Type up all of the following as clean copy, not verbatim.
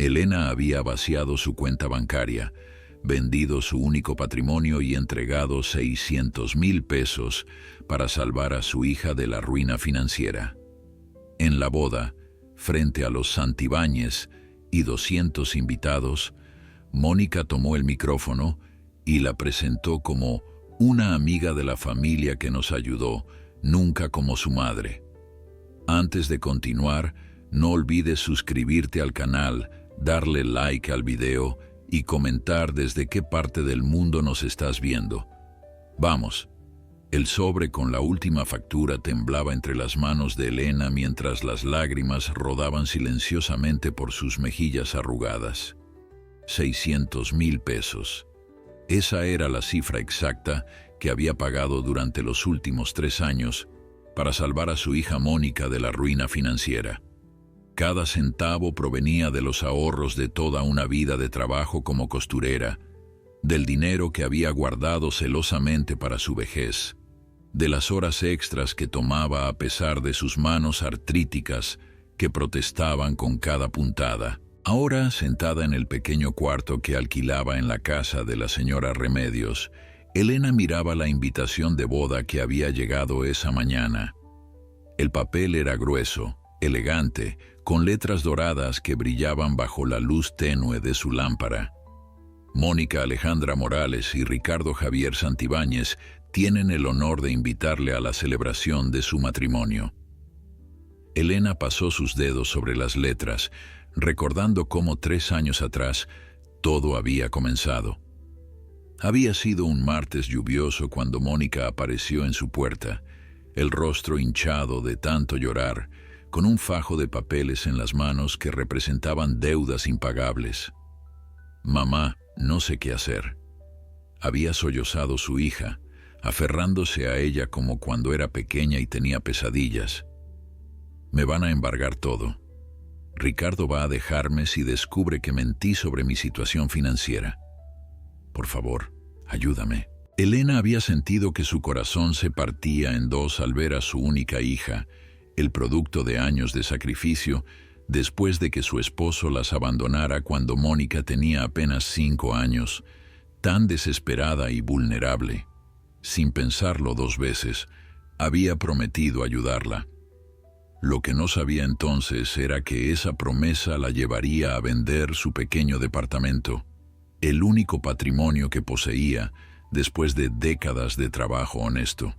Elena había vaciado su cuenta bancaria, vendido su único patrimonio y entregado 600,000 pesos para salvar a su hija de la ruina financiera. En la boda, frente a los Santibáñez y 200 invitados, Mónica tomó el micrófono y la presentó como una amiga de la familia que nos ayudó, nunca como su madre. Antes de continuar, no olvides suscribirte al canal, darle like al video y comentar desde qué parte del mundo nos estás viendo. Vamos. El sobre con la última factura temblaba entre las manos de Elena mientras las lágrimas rodaban silenciosamente por sus mejillas arrugadas. 600,000 pesos. Esa era la cifra exacta que había pagado durante los últimos 3 años para salvar a su hija Mónica de la ruina financiera. Cada centavo provenía de los ahorros de toda una vida de trabajo como costurera, del dinero que había guardado celosamente para su vejez, de las horas extras que tomaba a pesar de sus manos artríticas que protestaban con cada puntada. Ahora, sentada en el pequeño cuarto que alquilaba en la casa de la señora Remedios, Elena miraba la invitación de boda que había llegado esa mañana. El papel era grueso, elegante, con letras doradas que brillaban bajo la luz tenue de su lámpara. Mónica Alejandra Morales y Ricardo Javier Santibáñez tienen el honor de invitarle a la celebración de su matrimonio. Elena pasó sus dedos sobre las letras, recordando cómo 3 años atrás todo había comenzado. Había sido un martes lluvioso cuando Mónica apareció en su puerta, el rostro hinchado de tanto llorar, con un fajo de papeles en las manos que representaban deudas impagables. «Mamá, no sé qué hacer». Había sollozado su hija, aferrándose a ella como cuando era pequeña y tenía pesadillas. «Me van a embargar todo. Ricardo va a dejarme si descubre que mentí sobre mi situación financiera. Por favor, ayúdame». Elena había sentido que su corazón se partía en dos al ver a su única hija, el producto de años de sacrificio, después de que su esposo las abandonara cuando Mónica tenía apenas 5 años, tan desesperada y vulnerable. Sin pensarlo 2 veces, había prometido ayudarla. Lo que no sabía entonces era que esa promesa la llevaría a vender su pequeño departamento, el único patrimonio que poseía después de décadas de trabajo honesto.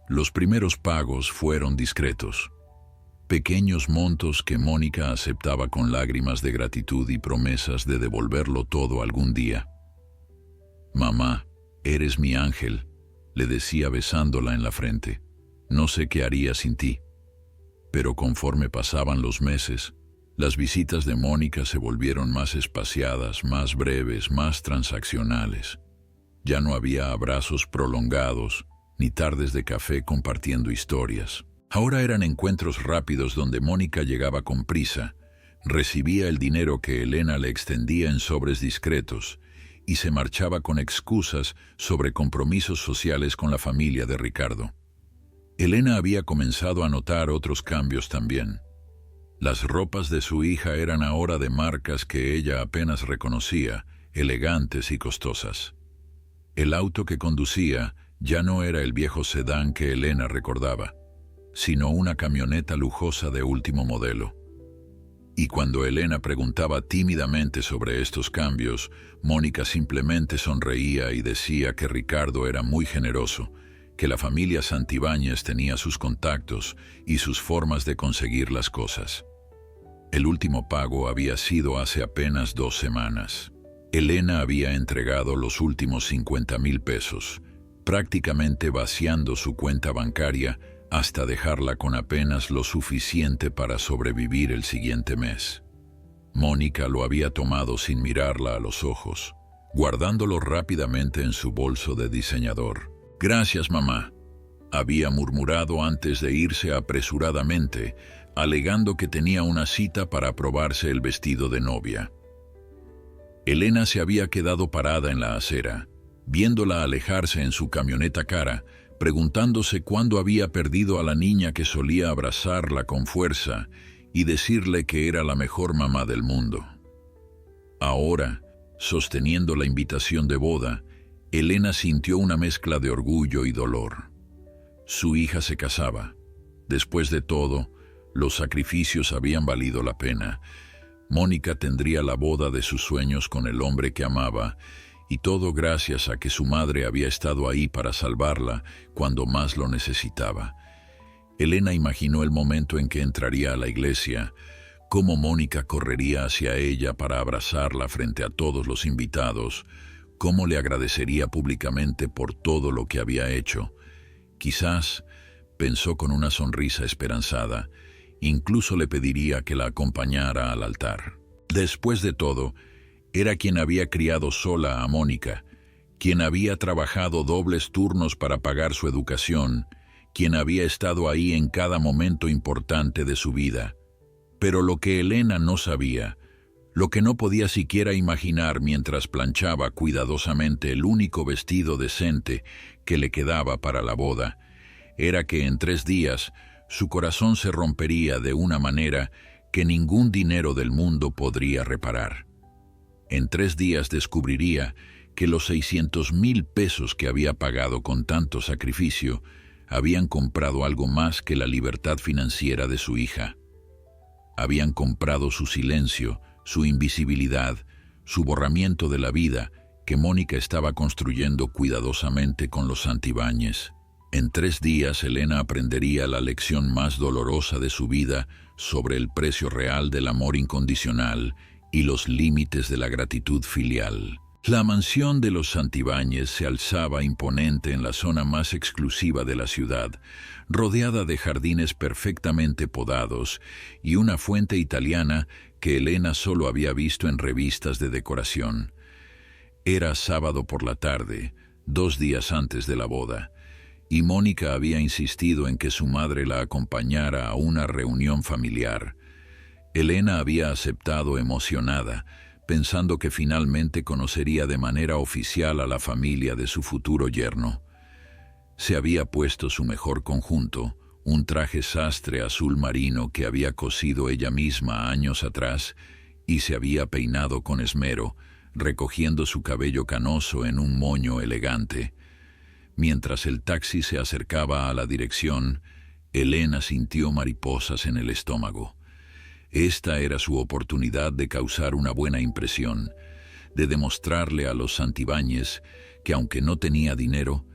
Los primeros pagos fueron discretos, pequeños montos que Mónica aceptaba con lágrimas de gratitud y promesas de devolverlo todo algún día. «Mamá, eres mi ángel», le decía besándola en la frente. «No sé qué haría sin ti». Pero conforme pasaban los meses, las visitas de Mónica se volvieron más espaciadas, más breves, más transaccionales. Ya no había abrazos prolongados, ni tardes de café compartiendo historias. Ahora eran encuentros rápidos donde Mónica llegaba con prisa, recibía el dinero que Elena le extendía en sobres discretos y se marchaba con excusas sobre compromisos sociales con la familia de Ricardo. Elena había comenzado a notar otros cambios también. Las ropas de su hija eran ahora de marcas que ella apenas reconocía, elegantes y costosas. El auto que conducía ya no era el viejo sedán que Elena recordaba, sino una camioneta lujosa de último modelo. Y cuando Elena preguntaba tímidamente sobre estos cambios, Mónica simplemente sonreía y decía que Ricardo era muy generoso, que la familia Santibáñez tenía sus contactos y sus formas de conseguir las cosas. El último pago había sido hace apenas 2 semanas. Elena había entregado los últimos 50,000 pesos, prácticamente vaciando su cuenta bancaria hasta dejarla con apenas lo suficiente para sobrevivir el siguiente mes. Mónica lo había tomado sin mirarla a los ojos, guardándolo rápidamente en su bolso de diseñador. «Gracias, mamá», había murmurado antes de irse apresuradamente, alegando que tenía una cita para probarse el vestido de novia. Elena se había quedado parada en la acera, viéndola alejarse en su camioneta cara, preguntándose cuándo había perdido a la niña que solía abrazarla con fuerza y decirle que era la mejor mamá del mundo. Ahora, sosteniendo la invitación de boda, Elena sintió una mezcla de orgullo y dolor. Su hija se casaba. Después de todo, los sacrificios habían valido la pena. Mónica tendría la boda de sus sueños con el hombre que amaba, y todo gracias a que su madre había estado ahí para salvarla cuando más lo necesitaba. Elena imaginó el momento en que entraría a la iglesia, cómo Mónica correría hacia ella para abrazarla frente a todos los invitados, cómo le agradecería públicamente por todo lo que había hecho. Quizás, pensó con una sonrisa esperanzada, incluso le pediría que la acompañara al altar. Después de todo, era quien había criado sola a Mónica, quien había trabajado dobles turnos para pagar su educación, quien había estado ahí en cada momento importante de su vida. Pero lo que Elena no sabía, lo que no podía siquiera imaginar mientras planchaba cuidadosamente el único vestido decente que le quedaba para la boda, era que en 3 días su corazón se rompería de una manera que ningún dinero del mundo podría reparar. En 3 días descubriría que los 600,000 pesos que había pagado con tanto sacrificio habían comprado algo más que la libertad financiera de su hija. Habían comprado su silencio, su invisibilidad, su borramiento de la vida que Mónica estaba construyendo cuidadosamente con los Santibáñez. En 3 días Elena aprendería la lección más dolorosa de su vida sobre el precio real del amor incondicional y los límites de la gratitud filial. La mansión de los Santibáñez se alzaba imponente en la zona más exclusiva de la ciudad, rodeada de jardines perfectamente podados y una fuente italiana que Elena solo había visto en revistas de decoración. Era sábado por la tarde, 2 días antes de la boda, y Mónica había insistido en que su madre la acompañara a una reunión familiar. Elena había aceptado emocionada, pensando que finalmente conocería de manera oficial a la familia de su futuro yerno. Se había puesto su mejor conjunto, un traje sastre azul marino que había cosido ella misma años atrás, y se había peinado con esmero, recogiendo su cabello canoso en un moño elegante. Mientras el taxi se acercaba a la dirección, Elena sintió mariposas en el estómago. Esta era su oportunidad de causar una buena impresión, de demostrarle a los Santibáñez que aunque no tenía dinero,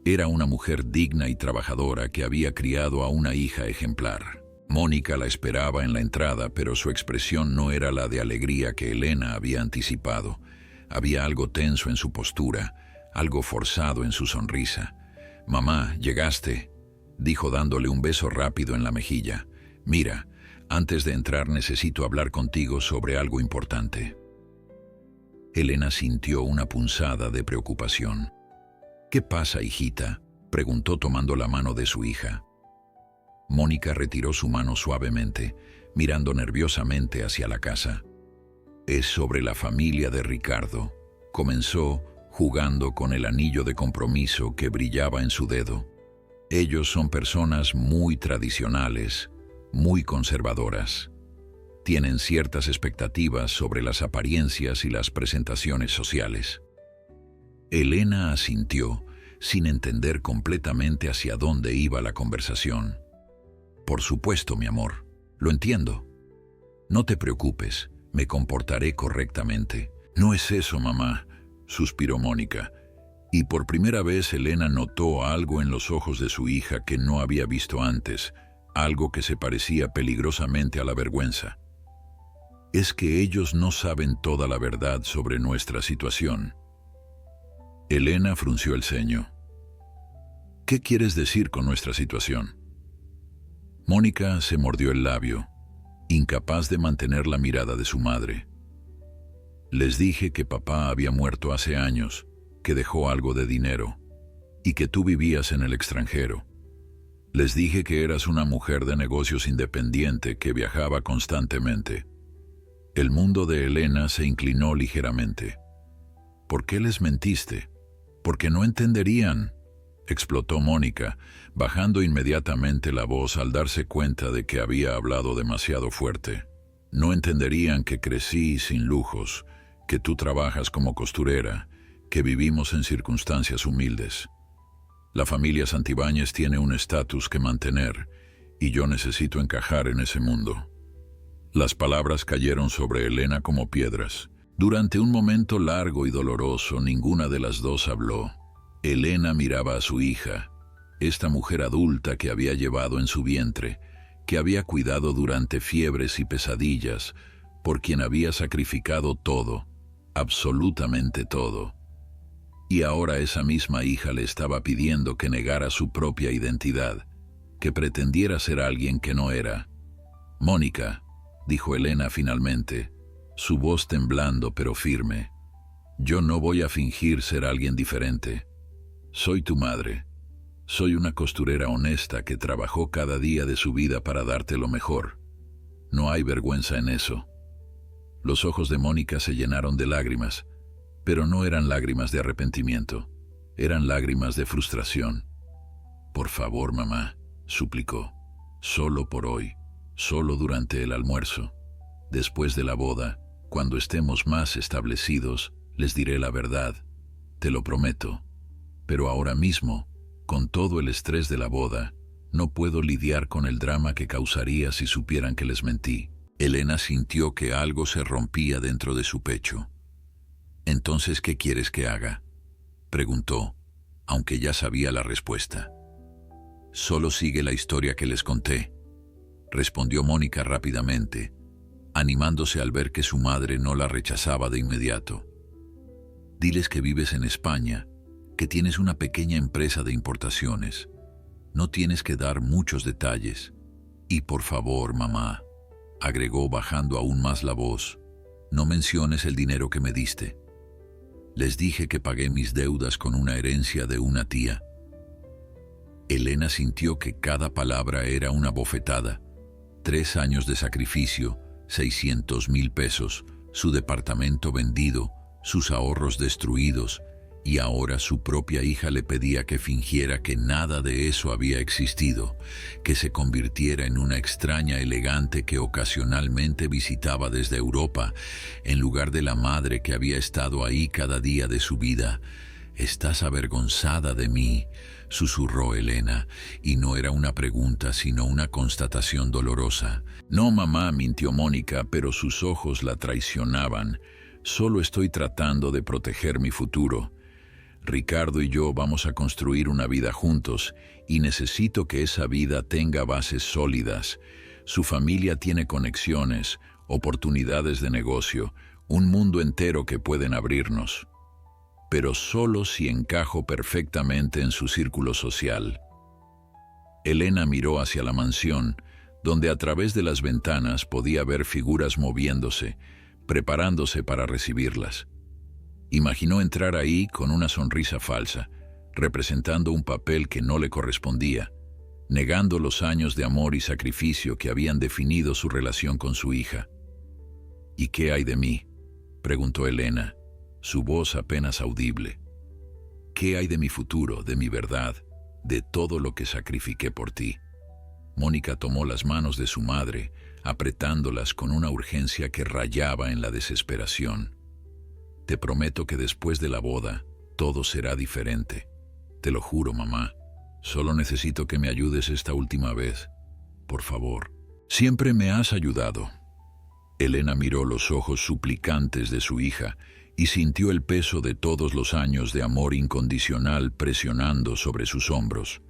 era una mujer digna y trabajadora que había criado a una hija ejemplar. Mónica la esperaba en la entrada, pero su expresión no era la de alegría que Elena había anticipado. Había algo tenso en su postura, algo forzado en su sonrisa. «Mamá, llegaste», dijo dándole un beso rápido en la mejilla. «Mira, antes de entrar necesito hablar contigo sobre algo importante». Elena sintió una punzada de preocupación. «¿Qué pasa, hijita?», preguntó tomando la mano de su hija. Mónica retiró su mano suavemente, mirando nerviosamente hacia la casa. «Es sobre la familia de Ricardo», comenzó, jugando con el anillo de compromiso que brillaba en su dedo. «Ellos son personas muy tradicionales, muy conservadoras. Tienen ciertas expectativas sobre las apariencias y las presentaciones sociales». Elena asintió, sin entender completamente hacia dónde iba la conversación. «Por supuesto, mi amor, lo entiendo. No te preocupes, me comportaré correctamente». «No es eso, mamá», suspiró Mónica, y por primera vez Elena notó algo en los ojos de su hija que no había visto antes, algo que se parecía peligrosamente a la vergüenza. «Es que ellos no saben toda la verdad sobre nuestra situación». Elena frunció el ceño. «¿Qué quieres decir con nuestra situación?». Mónica se mordió el labio, incapaz de mantener la mirada de su madre. «Les dije que papá había muerto hace años, que dejó algo de dinero, y que tú vivías en el extranjero. Les dije que eras una mujer de negocios independiente que viajaba constantemente». El mundo de Elena se inclinó ligeramente. «¿Por qué les mentiste? Porque no entenderían», explotó Mónica, bajando inmediatamente la voz al darse cuenta de que había hablado demasiado fuerte. «No entenderían que crecí sin lujos, que tú trabajas como costurera, que vivimos en circunstancias humildes. La familia Santibáñez tiene un estatus que mantener y yo necesito encajar en ese mundo. Las palabras cayeron sobre Elena como piedras. Durante un momento largo y doloroso, ninguna de las dos habló. Elena miraba a su hija, esta mujer adulta que había llevado en su vientre, que había cuidado durante fiebres y pesadillas, por quien había sacrificado todo, absolutamente todo. Y ahora esa misma hija le estaba pidiendo que negara su propia identidad, que pretendiera ser alguien que no era. «Mónica», dijo Elena finalmente, su voz temblando pero firme, «yo no voy a fingir ser alguien diferente. Soy tu madre. Soy una costurera honesta que trabajó cada día de su vida para darte lo mejor. No hay vergüenza en eso». Los ojos de Mónica se llenaron de lágrimas, pero no eran lágrimas de arrepentimiento, eran lágrimas de frustración. «Por favor, mamá», suplicó, «solo por hoy, solo durante el almuerzo. Después de la boda, cuando estemos más establecidos, les diré la verdad, te lo prometo. Pero ahora mismo, con todo el estrés de la boda, no puedo lidiar con el drama que causaría si supieran que les mentí». Elena sintió que algo se rompía dentro de su pecho. «¿Entonces qué quieres que haga?», preguntó, aunque ya sabía la respuesta. «Solo sigue la historia que les conté», respondió Mónica rápidamente, animándose al ver que su madre no la rechazaba de inmediato. «Diles que vives en España, que tienes una pequeña empresa de importaciones. No tienes que dar muchos detalles. Y por favor, mamá», agregó bajando aún más la voz, «no menciones el dinero que me diste. Les dije que pagué mis deudas con una herencia de una tía». Elena sintió que cada palabra era una bofetada. 3 años de sacrificio, 600,000 pesos, su departamento vendido, sus ahorros destruidos, y ahora su propia hija le pedía que fingiera que nada de eso había existido, que se convirtiera en una extraña elegante que ocasionalmente visitaba desde Europa, en lugar de la madre que había estado ahí cada día de su vida. «Estás avergonzada de mí», susurró Elena, y no era una pregunta sino una constatación dolorosa. «No, mamá», mintió Mónica, pero sus ojos la traicionaban. «Solo estoy tratando de proteger mi futuro. Ricardo y yo vamos a construir una vida juntos y necesito que esa vida tenga bases sólidas. Su familia tiene conexiones, oportunidades de negocio, un mundo entero que pueden abrirnos. Pero solo si encajo perfectamente en su círculo social». Elena miró hacia la mansión, donde a través de las ventanas podía ver figuras moviéndose, preparándose para recibirlas. Imaginó entrar ahí con una sonrisa falsa, representando un papel que no le correspondía, negando los años de amor y sacrificio que habían definido su relación con su hija. «¿Y qué hay de mí?», preguntó Elena, su voz apenas audible. «¿Qué hay de mi futuro, de mi verdad, de todo lo que sacrifiqué por ti?» Mónica tomó las manos de su madre, apretándolas con una urgencia que rayaba en la desesperación. «Te prometo que después de la boda, todo será diferente. Te lo juro, mamá. Solo necesito que me ayudes esta última vez. Por favor. Siempre me has ayudado». Elena miró los ojos suplicantes de su hija y sintió el peso de todos los años de amor incondicional presionando sobre sus hombros.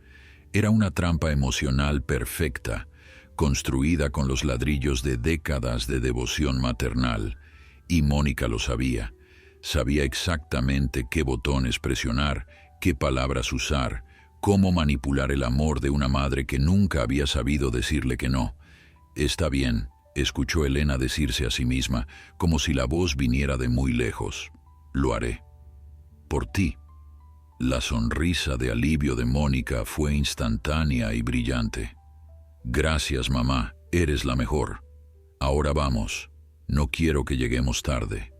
Era una trampa emocional perfecta, construida con los ladrillos de décadas de devoción maternal, y Mónica lo sabía. Sabía exactamente qué botones presionar, qué palabras usar, cómo manipular el amor de una madre que nunca había sabido decirle que no. «Está bien», escuchó Elena decirse a sí misma, como si la voz viniera de muy lejos. «Lo haré. Por ti». La sonrisa de alivio de Mónica fue instantánea y brillante. «Gracias, mamá, eres la mejor. Ahora vamos. No quiero que lleguemos tarde».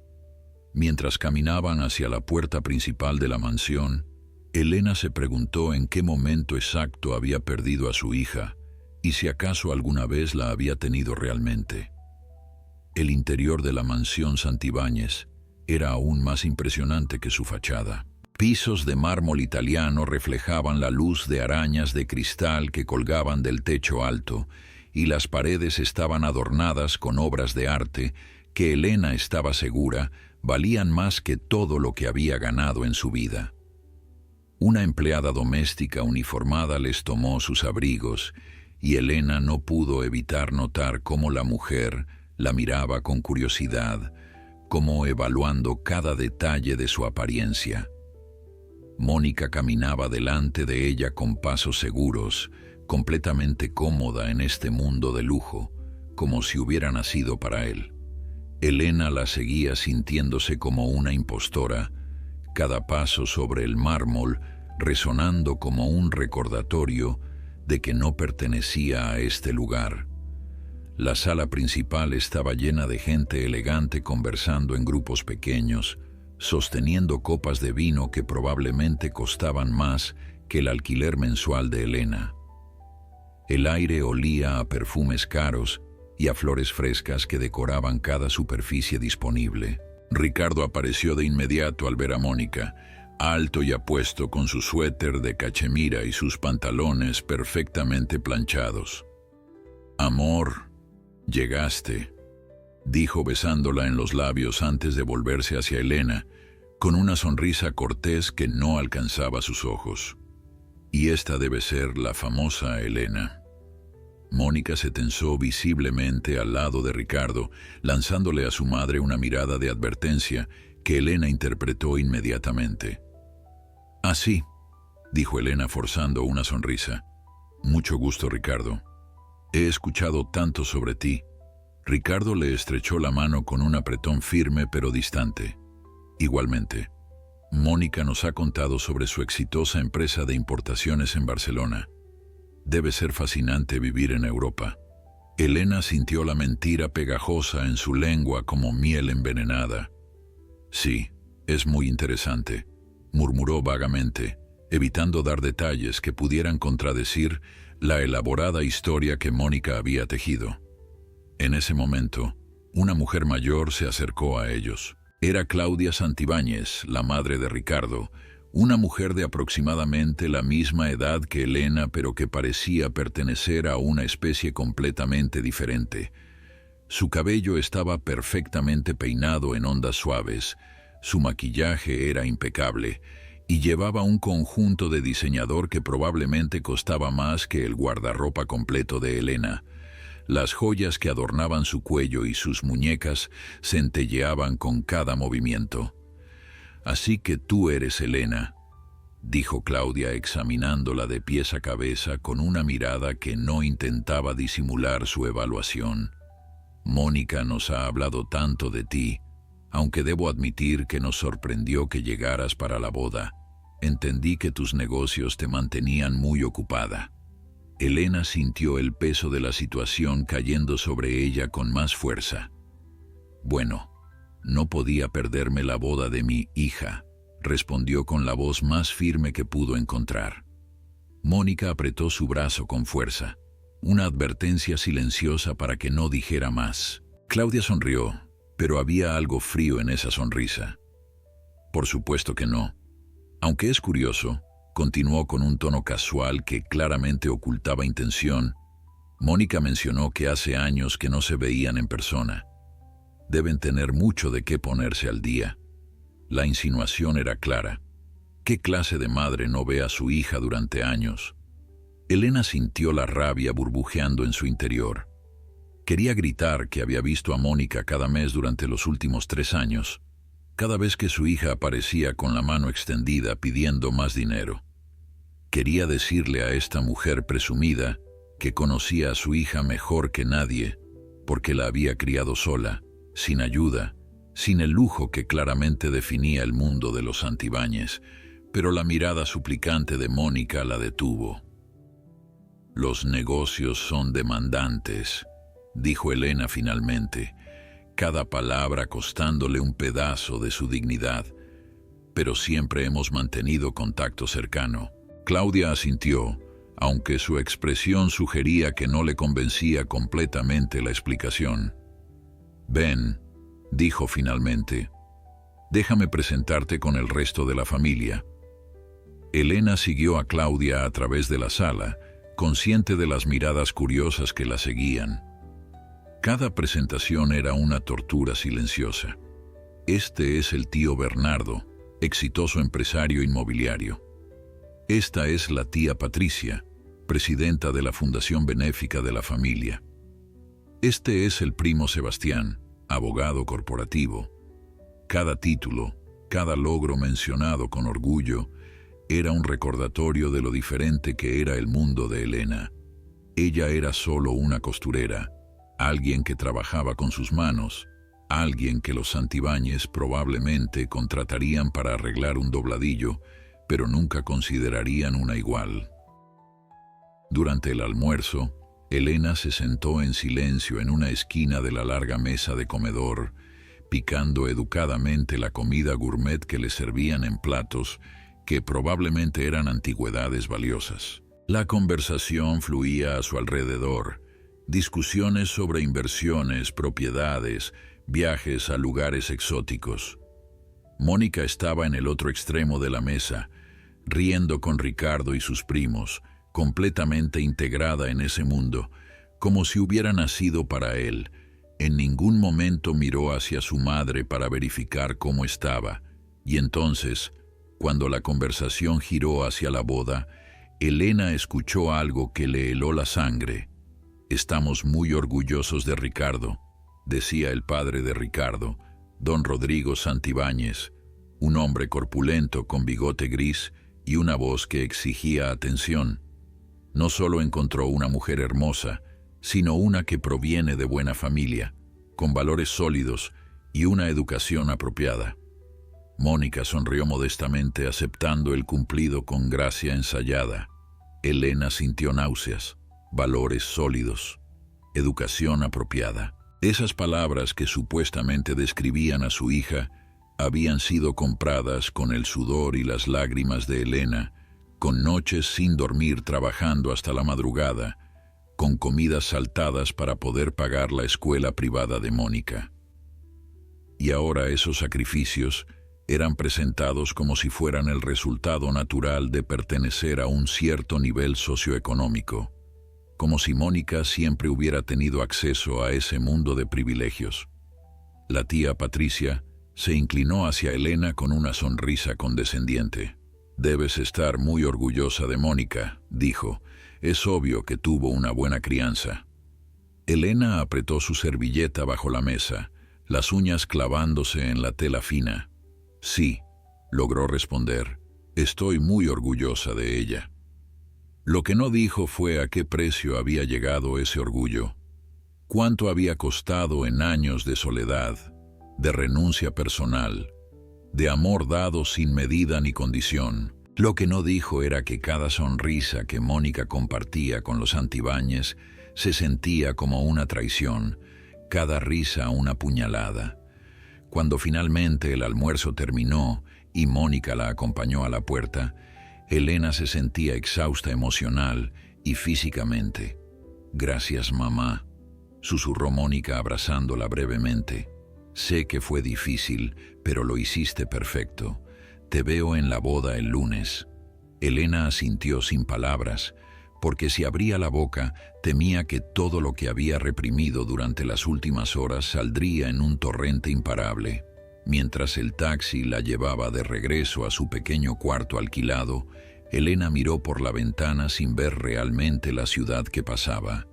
Mientras caminaban hacia la puerta principal de la mansión, Elena se preguntó en qué momento exacto había perdido a su hija y si acaso alguna vez la había tenido realmente. El interior de la mansión Santibáñez era aún más impresionante que su fachada. Pisos de mármol italiano reflejaban la luz de arañas de cristal que colgaban del techo alto, y las paredes estaban adornadas con obras de arte que Elena estaba segura valían más que todo lo que había ganado en su vida. Una empleada doméstica uniformada les tomó sus abrigos, y Elena no pudo evitar notar cómo la mujer la miraba con curiosidad, como evaluando cada detalle de su apariencia. Mónica caminaba delante de ella con pasos seguros, completamente cómoda en este mundo de lujo, como si hubiera nacido para él. Elena la seguía sintiéndose como una impostora, cada paso sobre el mármol resonando como un recordatorio de que no pertenecía a este lugar. La sala principal estaba llena de gente elegante conversando en grupos pequeños, sosteniendo copas de vino que probablemente costaban más que el alquiler mensual de Elena. El aire olía a perfumes caros y a flores frescas que decoraban cada superficie disponible. Ricardo apareció de inmediato al ver a Mónica, alto y apuesto con su suéter de cachemira y sus pantalones perfectamente planchados. «Amor, llegaste», dijo besándola en los labios antes de volverse hacia Elena, con una sonrisa cortés que no alcanzaba sus ojos. «Y esta debe ser la famosa Elena». Mónica se tensó visiblemente al lado de Ricardo, lanzándole a su madre una mirada de advertencia que Elena interpretó inmediatamente. «Ah, sí», dijo Elena forzando una sonrisa. «Mucho gusto, Ricardo. He escuchado tanto sobre ti». Ricardo le estrechó la mano con un apretón firme pero distante. «Igualmente, Mónica nos ha contado sobre su exitosa empresa de importaciones en Barcelona. Debe ser fascinante vivir en Europa». Elena sintió la mentira pegajosa en su lengua como miel envenenada. «Sí, es muy interesante», murmuró vagamente, evitando dar detalles que pudieran contradecir la elaborada historia que Mónica había tejido. En ese momento, una mujer mayor se acercó a ellos. Era Claudia Santibáñez, la madre de Ricardo, una mujer de aproximadamente la misma edad que Elena, pero que parecía pertenecer a una especie completamente diferente. Su cabello estaba perfectamente peinado en ondas suaves, su maquillaje era impecable, y llevaba un conjunto de diseñador que probablemente costaba más que el guardarropa completo de Elena. Las joyas que adornaban su cuello y sus muñecas centelleaban con cada movimiento. «Así que tú eres Elena», dijo Claudia examinándola de pies a cabeza con una mirada que no intentaba disimular su evaluación. «Mónica nos ha hablado tanto de ti, aunque debo admitir que nos sorprendió que llegaras para la boda. Entendí que tus negocios te mantenían muy ocupada». Elena sintió el peso de la situación cayendo sobre ella con más fuerza. «Bueno, no podía perderme la boda de mi hija», respondió con la voz más firme que pudo encontrar. Mónica apretó su brazo con fuerza, una advertencia silenciosa para que no dijera más. Claudia sonrió, pero había algo frío en esa sonrisa. «Por supuesto que no. Aunque es curioso», continuó con un tono casual que claramente ocultaba intención, «Mónica mencionó que hace años que no se veían en persona. Deben tener mucho de qué ponerse al día». La insinuación era clara. ¿Qué clase de madre no ve a su hija durante años? Elena sintió la rabia burbujeando en su interior. Quería gritar que había visto a Mónica cada mes durante los últimos 3 años, cada vez que su hija aparecía con la mano extendida pidiendo más dinero. Quería decirle a esta mujer presumida que conocía a su hija mejor que nadie, porque la había criado sola, sin ayuda, sin el lujo que claramente definía el mundo de los Santibáñez, pero la mirada suplicante de Mónica la detuvo. «Los negocios son demandantes», dijo Elena finalmente, cada palabra costándole un pedazo de su dignidad, «pero siempre hemos mantenido contacto cercano». Claudia asintió, aunque su expresión sugería que no le convencía completamente la explicación. «Ven», dijo finalmente, Déjame presentarte con el resto de la familia. Elena siguió a Claudia a través de la sala, consciente de las miradas curiosas que la seguían. Cada presentación era una tortura silenciosa. Este es el tío Bernardo, exitoso empresario inmobiliario. Esta es la tía Patricia, presidenta de la Fundación Benéfica de la Familia. Este es el primo Sebastián, abogado corporativo. Cada título, cada logro mencionado con orgullo, era un recordatorio de lo diferente que era el mundo de Elena. Ella era solo una costurera, alguien que trabajaba con sus manos, alguien que los Santibáñez probablemente contratarían para arreglar un dobladillo, pero nunca considerarían una igual. Durante el almuerzo, Elena se sentó en silencio en una esquina de la larga mesa de comedor, picando educadamente la comida gourmet que le servían en platos que probablemente eran antigüedades valiosas. La conversación fluía a su alrededor, discusiones sobre inversiones, propiedades, viajes a lugares exóticos. Mónica estaba en el otro extremo de la mesa, riendo con Ricardo y sus primos, completamente integrada en ese mundo, como si hubiera nacido para él. En ningún momento miró hacia su madre para verificar cómo estaba, y entonces, cuando la conversación giró hacia la boda, Elena escuchó algo que le heló la sangre. «Estamos muy orgullosos de Ricardo», decía el padre de Ricardo, don Rodrigo Santibáñez, un hombre corpulento con bigote gris y una voz que exigía atención. No solo encontró una mujer hermosa, sino una que proviene de buena familia, con valores sólidos y una educación apropiada. Mónica sonrió modestamente aceptando el cumplido con gracia ensayada. Elena sintió náuseas, valores sólidos, educación apropiada. Esas palabras que supuestamente describían a su hija habían sido compradas con el sudor y las lágrimas de Elena, con noches sin dormir trabajando hasta la madrugada, con comidas saltadas para poder pagar la escuela privada de Mónica. Y ahora esos sacrificios eran presentados como si fueran el resultado natural de pertenecer a un cierto nivel socioeconómico, como si Mónica siempre hubiera tenido acceso a ese mundo de privilegios. La tía Patricia se inclinó hacia Elena con una sonrisa condescendiente. «Debes estar muy orgullosa de Mónica», dijo. «Es obvio que tuvo una buena crianza». Elena apretó su servilleta bajo la mesa, las uñas clavándose en la tela fina. «Sí», logró responder, «estoy muy orgullosa de ella». Lo que no dijo fue a qué precio había llegado ese orgullo, cuánto había costado en años de soledad, de renuncia personal, de amor dado sin medida ni condición. Lo que no dijo era que cada sonrisa que Mónica compartía con los Santibáñez se sentía como una traición, cada risa una puñalada. Cuando finalmente el almuerzo terminó y Mónica la acompañó a la puerta, Elena se sentía exhausta emocional y físicamente. «Gracias, mamá», susurró Mónica abrazándola brevemente. «Sé que fue difícil, pero lo hiciste perfecto. Te veo en la boda el lunes». Elena asintió sin palabras, porque si abría la boca, temía que todo lo que había reprimido durante las últimas horas saldría en un torrente imparable. Mientras el taxi la llevaba de regreso a su pequeño cuarto alquilado, Elena miró por la ventana sin ver realmente la ciudad que pasaba.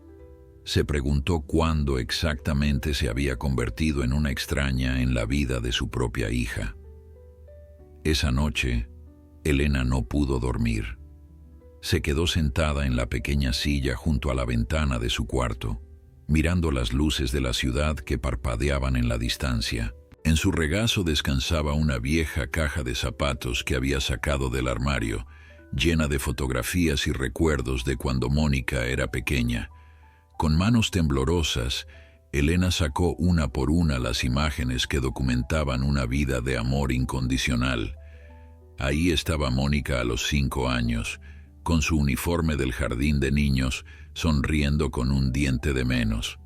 Se preguntó cuándo exactamente se había convertido en una extraña en la vida de su propia hija. Esa noche, Elena no pudo dormir. Se quedó sentada en la pequeña silla junto a la ventana de su cuarto, mirando las luces de la ciudad que parpadeaban en la distancia. En su regazo descansaba una vieja caja de zapatos que había sacado del armario, llena de fotografías y recuerdos de cuando Mónica era pequeña. Con manos temblorosas, Elena sacó una por una las imágenes que documentaban una vida de amor incondicional. Ahí estaba Mónica a los 5 años, con su uniforme del jardín de niños, sonriendo con un diente de menos.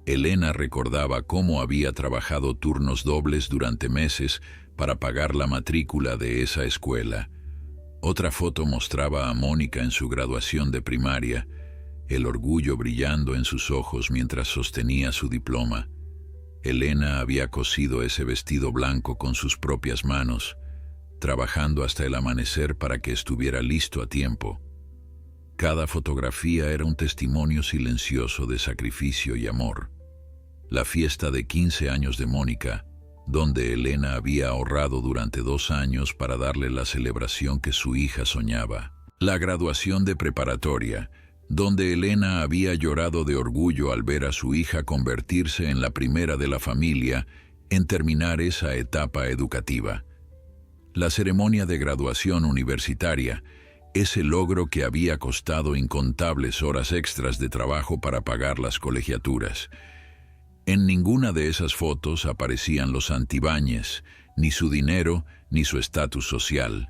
Elena recordaba cómo había trabajado turnos dobles durante meses para pagar la matrícula de esa escuela. Otra foto mostraba a Mónica en su graduación de primaria, el orgullo brillando en sus ojos mientras sostenía su diploma. Elena había cosido ese vestido blanco con sus propias manos, trabajando hasta el amanecer para que estuviera listo a tiempo. Cada fotografía era un testimonio silencioso de sacrificio y amor. La fiesta de 15 años de Mónica, donde Elena había ahorrado durante 2 años para darle la celebración que su hija soñaba. La graduación de preparatoria, donde Elena había llorado de orgullo al ver a su hija convertirse en la primera de la familia en terminar esa etapa educativa. La ceremonia de graduación universitaria, ese logro que había costado incontables horas extras de trabajo para pagar las colegiaturas. En ninguna de esas fotos aparecían los Santibáñez, ni su dinero, ni su estatus social.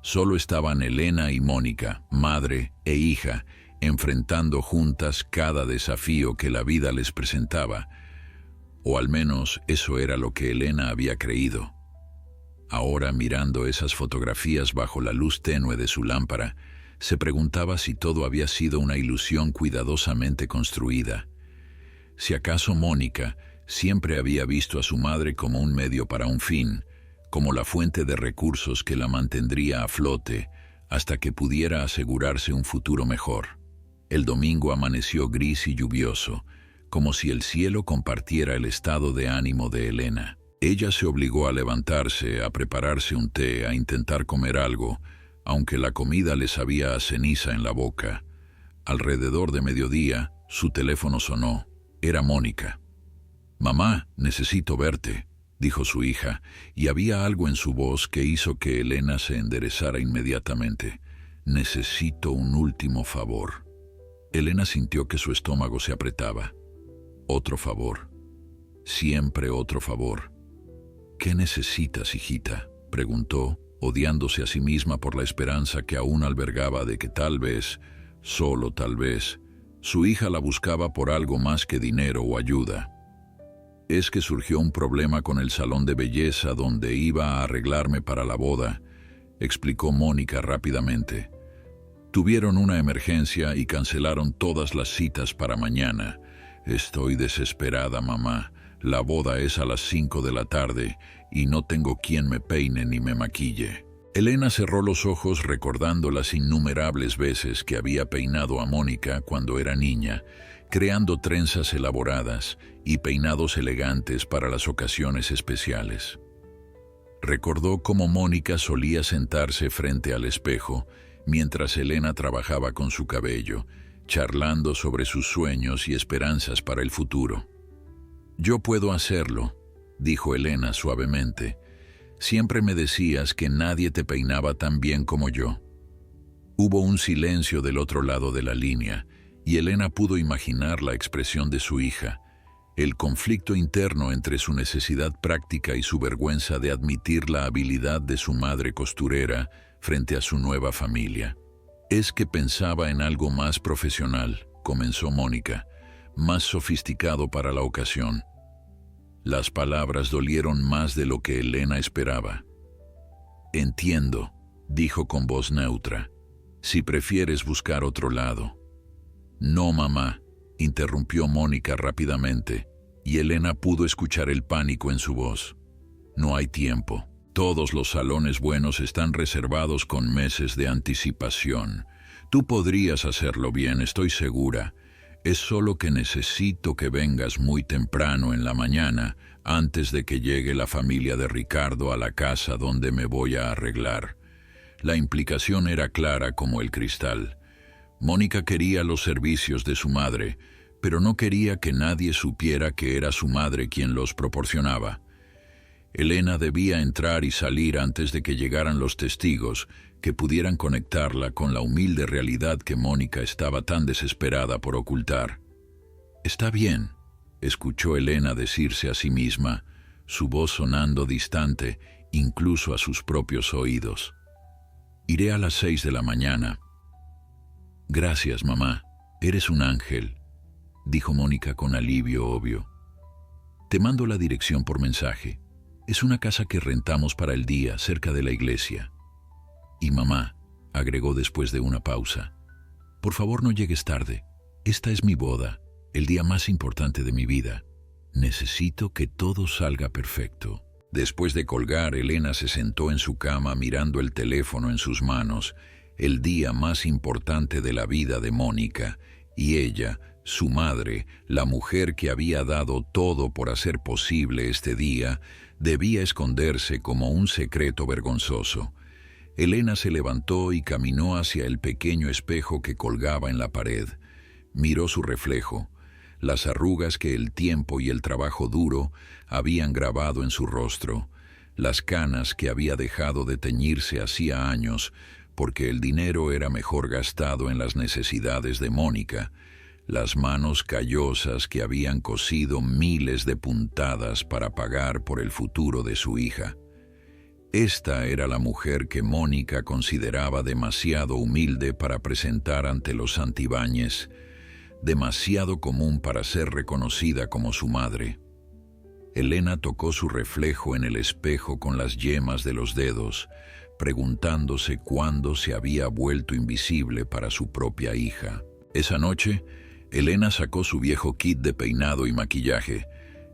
Solo estaban Elena y Mónica, madre e hija, enfrentando juntas cada desafío que la vida les presentaba. O al menos eso era lo que Elena había creído. Ahora, mirando esas fotografías bajo la luz tenue de su lámpara, se preguntaba si todo había sido una ilusión cuidadosamente construida. Si acaso Mónica siempre había visto a su madre como un medio para un fin, como la fuente de recursos que la mantendría a flote hasta que pudiera asegurarse un futuro mejor. El domingo amaneció gris y lluvioso, como si el cielo compartiera el estado de ánimo de Elena. Ella se obligó a levantarse, a prepararse un té, a intentar comer algo, aunque la comida le sabía a ceniza en la boca. Alrededor de mediodía, su teléfono sonó. Era Mónica. «Mamá, necesito verte», dijo su hija, y había algo en su voz que hizo que Elena se enderezara inmediatamente. «Necesito un último favor». Elena sintió que su estómago se apretaba. «Otro favor. Siempre otro favor». «¿Qué necesitas, hijita?», preguntó, odiándose a sí misma por la esperanza que aún albergaba de que tal vez, solo tal vez, su hija la buscaba por algo más que dinero o ayuda. «Es que surgió un problema con el salón de belleza donde iba a arreglarme para la boda», explicó Mónica rápidamente. «Tuvieron una emergencia y cancelaron todas las citas para mañana. Estoy desesperada, mamá. La boda es a las 5 de la tarde y no tengo quien me peine ni me maquille». Elena cerró los ojos recordando las innumerables veces que había peinado a Mónica cuando era niña, creando trenzas elaboradas y peinados elegantes para las ocasiones especiales. Recordó cómo Mónica solía sentarse frente al espejo mientras Elena trabajaba con su cabello, charlando sobre sus sueños y esperanzas para el futuro. «Yo puedo hacerlo», dijo Elena suavemente. «Siempre me decías que nadie te peinaba tan bien como yo». Hubo un silencio del otro lado de la línea, y Elena pudo imaginar la expresión de su hija, el conflicto interno entre su necesidad práctica y su vergüenza de admitir la habilidad de su madre costurera frente a su nueva familia. «Es que pensaba en algo más profesional», comenzó Mónica, «más sofisticado para la ocasión». Las palabras dolieron más de lo que Elena esperaba. «Entiendo», dijo con voz neutra, «si prefieres buscar otro lado». «No, mamá», interrumpió Mónica rápidamente, y Elena pudo escuchar el pánico en su voz. «No hay tiempo. Todos los salones buenos están reservados con meses de anticipación. Tú podrías hacerlo bien, estoy segura. Es solo que necesito que vengas muy temprano en la mañana, antes de que llegue la familia de Ricardo a la casa donde me voy a arreglar». La implicación era clara como el cristal. Mónica quería los servicios de su madre, pero no quería que nadie supiera que era su madre quien los proporcionaba. Elena debía entrar y salir antes de que llegaran los testigos que pudieran conectarla con la humilde realidad que Mónica estaba tan desesperada por ocultar. «Está bien», escuchó Elena decirse a sí misma, su voz sonando distante incluso a sus propios oídos. «Iré a las 6 de la mañana». «Gracias, mamá. Eres un ángel». dijo Mónica con alivio obvio. Te mando la dirección por mensaje. Es una casa que rentamos para el día, cerca de la iglesia. Y mamá, agregó después de una pausa, por favor no llegues tarde. Esta es mi boda, el día más importante de mi vida. Necesito que todo salga perfecto. Después de colgar, Elena se sentó en su cama mirando el teléfono en sus manos, el día más importante de la vida de Mónica, y ella, su madre, la mujer que había dado todo por hacer posible este día, debía esconderse como un secreto vergonzoso. Elena se levantó y caminó hacia el pequeño espejo que colgaba en la pared. Miró su reflejo, las arrugas que el tiempo y el trabajo duro habían grabado en su rostro, las canas que había dejado de teñirse hacía años, porque el dinero era mejor gastado en las necesidades de Mónica, las manos callosas que habían cosido miles de puntadas para pagar por el futuro de su hija. Esta era la mujer que Mónica consideraba demasiado humilde para presentar ante los Santibáñez, demasiado común para ser reconocida como su madre. Elena tocó su reflejo en el espejo con las yemas de los dedos, preguntándose cuándo se había vuelto invisible para su propia hija. Esa noche, Elena sacó su viejo kit de peinado y maquillaje,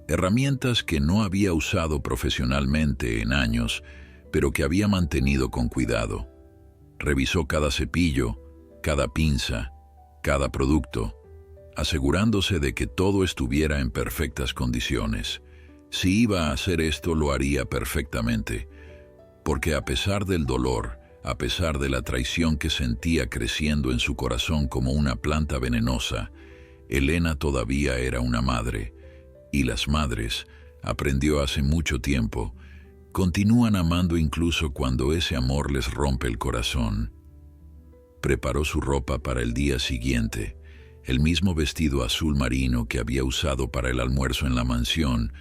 herramientas que no había usado profesionalmente en años, pero que había mantenido con cuidado. Revisó cada cepillo, cada pinza, cada producto, asegurándose de que todo estuviera en perfectas condiciones. Si iba a hacer esto, lo haría perfectamente, porque a pesar del dolor, a pesar de la traición que sentía creciendo en su corazón como una planta venenosa, Elena todavía era una madre, y las madres, aprendió hace mucho tiempo, continúan amando incluso cuando ese amor les rompe el corazón. Preparó su ropa para el día siguiente, el mismo vestido azul marino que había usado para el almuerzo en la mansión,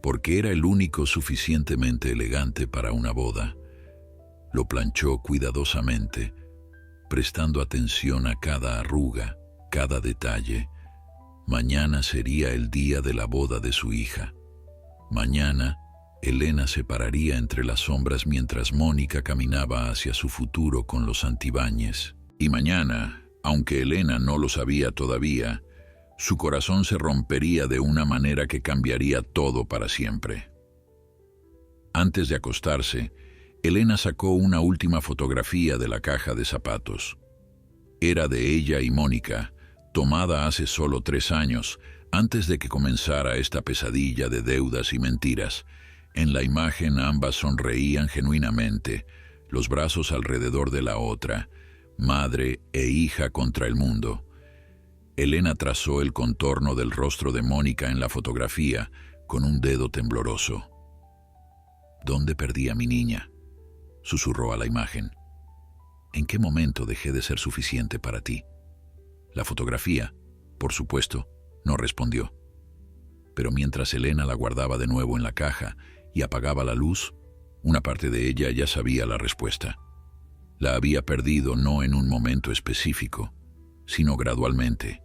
porque era el único suficientemente elegante para una boda. Lo planchó cuidadosamente, prestando atención a cada arruga, cada detalle. Mañana sería el día de la boda de su hija. Mañana, Elena se pararía entre las sombras mientras Mónica caminaba hacia su futuro con los Santibáñez. Y mañana, aunque Elena no lo sabía todavía, su corazón se rompería de una manera que cambiaría todo para siempre. Antes de acostarse, Elena sacó una última fotografía de la caja de zapatos. Era de ella y Mónica, tomada hace solo 3 años, antes de que comenzara esta pesadilla de deudas y mentiras. En la imagen ambas sonreían genuinamente, los brazos alrededor de la otra, madre e hija contra el mundo. Elena trazó el contorno del rostro de Mónica en la fotografía con un dedo tembloroso. ¿Dónde perdí a mi niña?, susurró a la imagen. ¿En qué momento dejé de ser suficiente para ti? La fotografía, por supuesto, no respondió. Pero mientras Elena la guardaba de nuevo en la caja y apagaba la luz, una parte de ella ya sabía la respuesta. La había perdido no en un momento específico, sino gradualmente,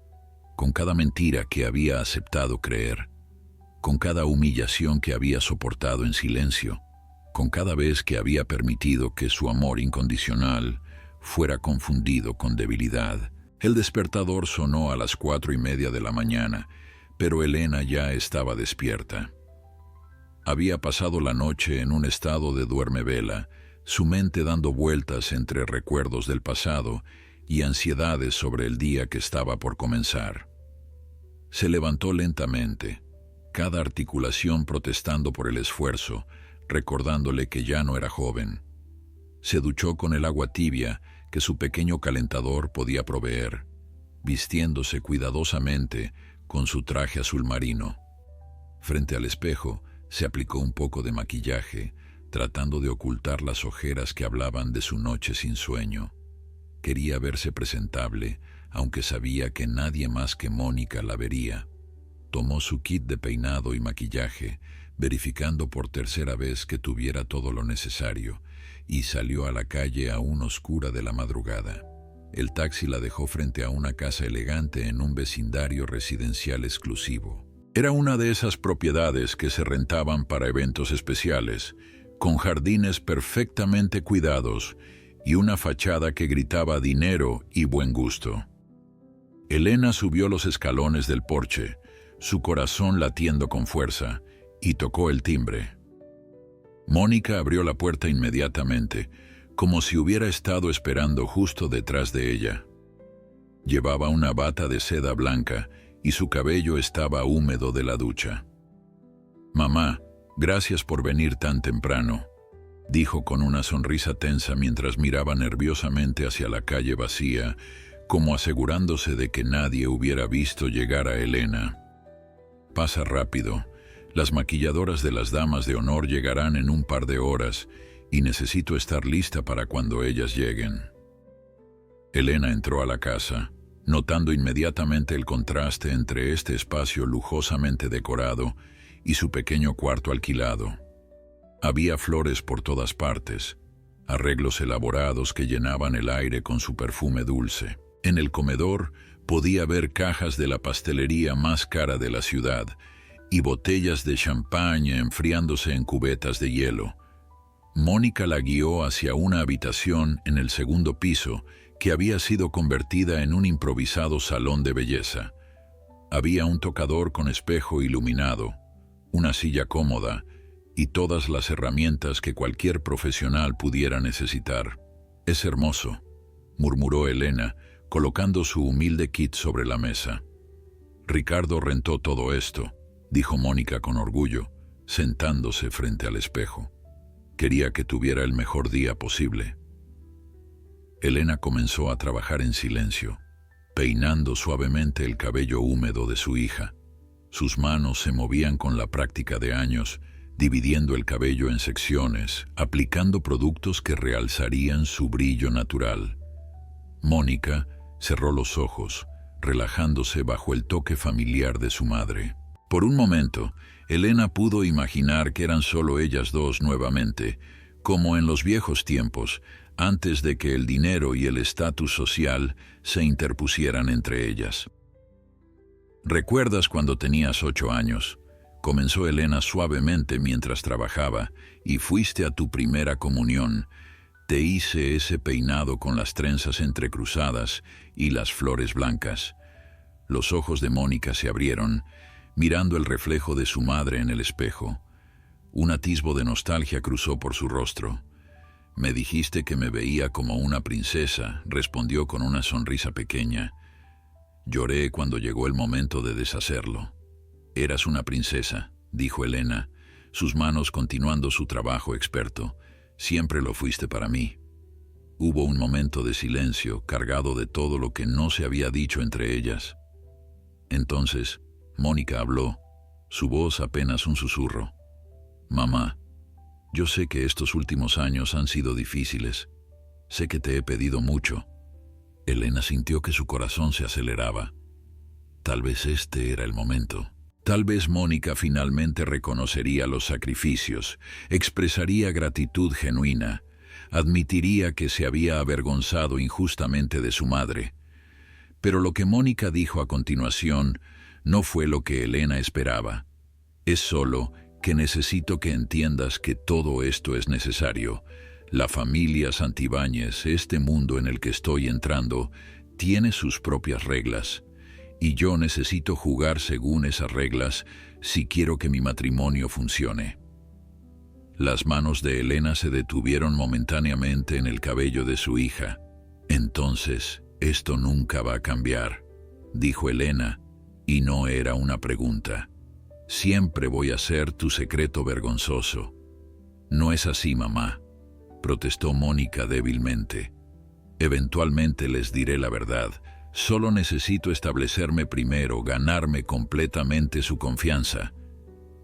con cada mentira que había aceptado creer, con cada humillación que había soportado en silencio, con cada vez que había permitido que su amor incondicional fuera confundido con debilidad. El despertador sonó a las 4:30 de la mañana, pero Elena ya estaba despierta. Había pasado la noche en un estado de duermevela, su mente dando vueltas entre recuerdos del pasado y ansiedades sobre el día que estaba por comenzar. Se levantó lentamente, cada articulación protestando por el esfuerzo, recordándole que ya no era joven. Se duchó con el agua tibia que su pequeño calentador podía proveer, vistiéndose cuidadosamente con su traje azul marino. Frente al espejo, se aplicó un poco de maquillaje, tratando de ocultar las ojeras que hablaban de su noche sin sueño. Quería verse presentable, aunque sabía que nadie más que Mónica la vería. Tomó su kit de peinado y maquillaje, verificando por tercera vez que tuviera todo lo necesario, y salió a la calle aún oscura de la madrugada. El taxi la dejó frente a una casa elegante en un vecindario residencial exclusivo. Era una de esas propiedades que se rentaban para eventos especiales, con jardines perfectamente cuidados y una fachada que gritaba dinero y buen gusto. Elena subió los escalones del porche, su corazón latiendo con fuerza, y tocó el timbre. Mónica abrió la puerta inmediatamente, como si hubiera estado esperando justo detrás de ella. Llevaba una bata de seda blanca y su cabello estaba húmedo de la ducha. «Mamá, gracias por venir tan temprano», dijo con una sonrisa tensa mientras miraba nerviosamente hacia la calle vacía, como asegurándose de que nadie hubiera visto llegar a Elena. «Pasa rápido. Las maquilladoras de las damas de honor llegarán en un par de horas y necesito estar lista para cuando ellas lleguen». Elena entró a la casa, notando inmediatamente el contraste entre este espacio lujosamente decorado y su pequeño cuarto alquilado. Había flores por todas partes, arreglos elaborados que llenaban el aire con su perfume dulce. En el comedor podía ver cajas de la pastelería más cara de la ciudad y botellas de champaña enfriándose en cubetas de hielo. Mónica la guió hacia una habitación en el segundo piso que había sido convertida en un improvisado salón de belleza. Había un tocador con espejo iluminado, una silla cómoda y todas las herramientas que cualquier profesional pudiera necesitar. «Es hermoso», murmuró Elena, colocando su humilde kit sobre la mesa. «Ricardo rentó todo esto», dijo Mónica con orgullo, sentándose frente al espejo. «Quería que tuviera el mejor día posible». Elena comenzó a trabajar en silencio, peinando suavemente el cabello húmedo de su hija. Sus manos se movían con la práctica de años, dividiendo el cabello en secciones, aplicando productos que realzarían su brillo natural. Mónica cerró los ojos, relajándose bajo el toque familiar de su madre. Por un momento, Elena pudo imaginar que eran solo ellas dos nuevamente, como en los viejos tiempos, antes de que el dinero y el estatus social se interpusieran entre ellas. «¿Recuerdas cuando tenías 8 años?» comenzó Elena suavemente mientras trabajaba, «y fuiste a tu primera comunión. Te hice ese peinado con las trenzas entrecruzadas y las flores blancas». Los ojos de Mónica se abrieron, mirando el reflejo de su madre en el espejo. Un atisbo de nostalgia cruzó por su rostro. «Me dijiste que me veía como una princesa», respondió con una sonrisa pequeña. «Lloré cuando llegó el momento de deshacerlo». «Eras una princesa», dijo Elena, sus manos continuando su trabajo experto. «Siempre lo fuiste para mí». Hubo un momento de silencio, cargado de todo lo que no se había dicho entre ellas. Entonces, Mónica habló, su voz apenas un susurro. «Mamá, yo sé que estos últimos años han sido difíciles. Sé que te he pedido mucho». Elena sintió que su corazón se aceleraba. Tal vez este era el momento. Tal vez Mónica finalmente reconocería los sacrificios, expresaría gratitud genuina, admitiría que se había avergonzado injustamente de su madre. Pero lo que Mónica dijo a continuación no fue lo que Elena esperaba. «Es solo que necesito que entiendas que todo esto es necesario. La familia Santibáñez, este mundo en el que estoy entrando, tiene sus propias reglas. Y yo necesito jugar según esas reglas si quiero que mi matrimonio funcione». Las manos de Elena se detuvieron momentáneamente en el cabello de su hija. «Entonces, esto nunca va a cambiar», dijo Elena, y no era una pregunta. «Siempre voy a ser tu secreto vergonzoso». «No es así, mamá», protestó Mónica débilmente. «Eventualmente les diré la verdad. Solo necesito establecerme primero, ganarme completamente su confianza».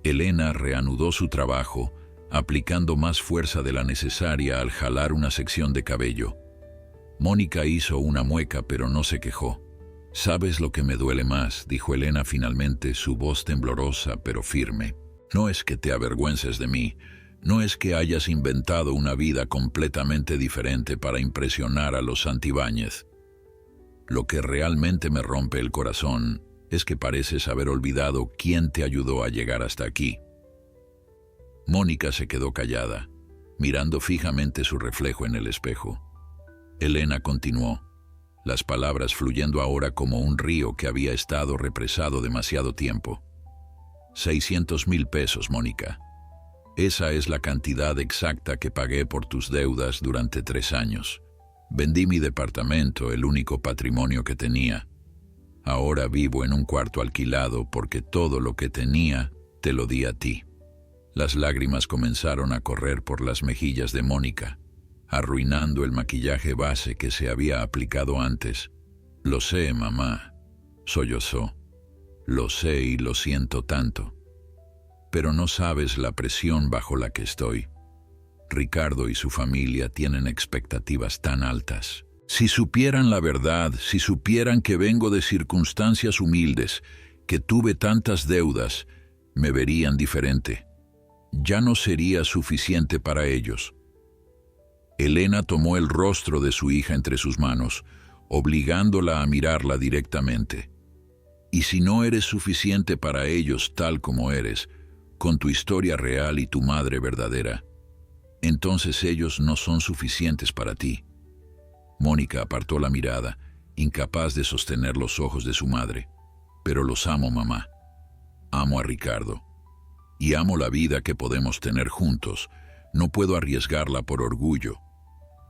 Elena reanudó su trabajo, aplicando más fuerza de la necesaria al jalar una sección de cabello. Mónica hizo una mueca, pero no se quejó. «¿Sabes lo que me duele más?», dijo Elena finalmente, su voz temblorosa pero firme. «No es que te avergüences de mí, no es que hayas inventado una vida completamente diferente para impresionar a los Santibáñez. Lo que realmente me rompe el corazón es que pareces haber olvidado quién te ayudó a llegar hasta aquí. Mónica se quedó callada, mirando fijamente su reflejo en el espejo. Elena continuó, las palabras fluyendo ahora como un río que había estado represado demasiado tiempo. 600,000 pesos, Mónica. Esa es la cantidad exacta que pagué por tus deudas durante 3 años. Vendí mi departamento, el único patrimonio que tenía. Ahora vivo en un cuarto alquilado porque todo lo que tenía te lo di a ti. Las lágrimas comenzaron a correr por las mejillas de Mónica, arruinando el maquillaje base que se había aplicado antes. Lo sé, mamá, sollozó. Lo sé y lo siento tanto. Pero no sabes la presión bajo la que estoy. Ricardo y su familia tienen expectativas tan altas. Si supieran la verdad, si supieran que vengo de circunstancias humildes, que tuve tantas deudas, me verían diferente. Ya no sería suficiente para ellos. Elena tomó el rostro de su hija entre sus manos, obligándola a mirarla directamente. Y si no eres suficiente para ellos tal como eres, con tu historia real y tu madre verdadera, entonces ellos no son suficientes para ti. Mónica apartó la mirada, incapaz de sostener los ojos de su madre. Pero los amo, mamá. Amo a Ricardo. Y amo la vida que podemos tener juntos. No puedo arriesgarla por orgullo.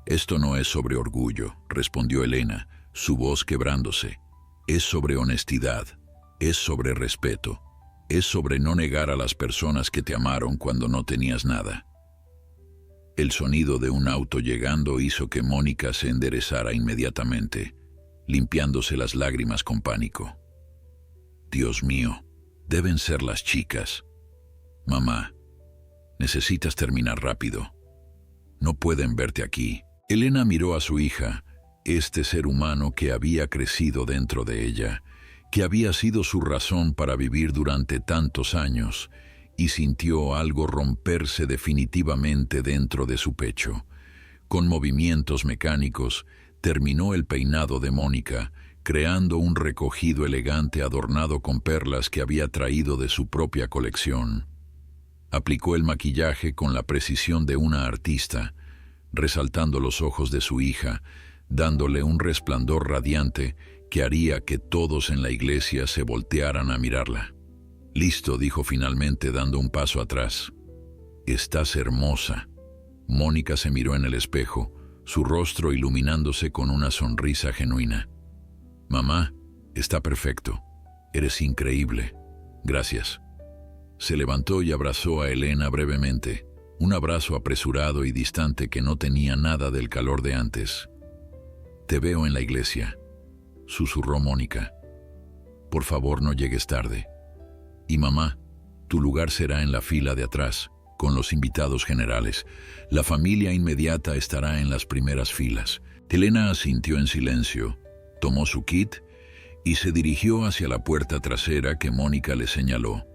Esto no es sobre orgullo, respondió Elena, su voz quebrándose. Es sobre honestidad, es sobre respeto, es sobre no negar a las personas que te amaron cuando no tenías nada. El sonido de un auto llegando hizo que Mónica se enderezara inmediatamente, limpiándose las lágrimas con pánico. Dios mío, deben ser las chicas. Mamá, necesitas terminar rápido. No pueden verte aquí. Elena miró a su hija, este ser humano que había crecido dentro de ella, que había sido su razón para vivir durante tantos años, y sintió algo romperse definitivamente dentro de su pecho. Con movimientos mecánicos, terminó el peinado de Mónica, creando un recogido elegante adornado con perlas que había traído de su propia colección. Aplicó el maquillaje con la precisión de una artista, resaltando los ojos de su hija, dándole un resplandor radiante que haría que todos en la iglesia se voltearan a mirarla. Listo, dijo finalmente dando un paso atrás. Estás hermosa. Mónica se miró en el espejo, su rostro iluminándose con una sonrisa genuina. Mamá, está perfecto. Eres increíble. Gracias. Se levantó y abrazó a Elena brevemente, un abrazo apresurado y distante que no tenía nada del calor de antes. Te veo en la iglesia, susurró Mónica. Por favor, no llegues tarde. Y mamá, tu lugar será en la fila de atrás, con los invitados generales. La familia inmediata estará en las primeras filas. Elena asintió en silencio, tomó su kit y se dirigió hacia la puerta trasera que Mónica le señaló.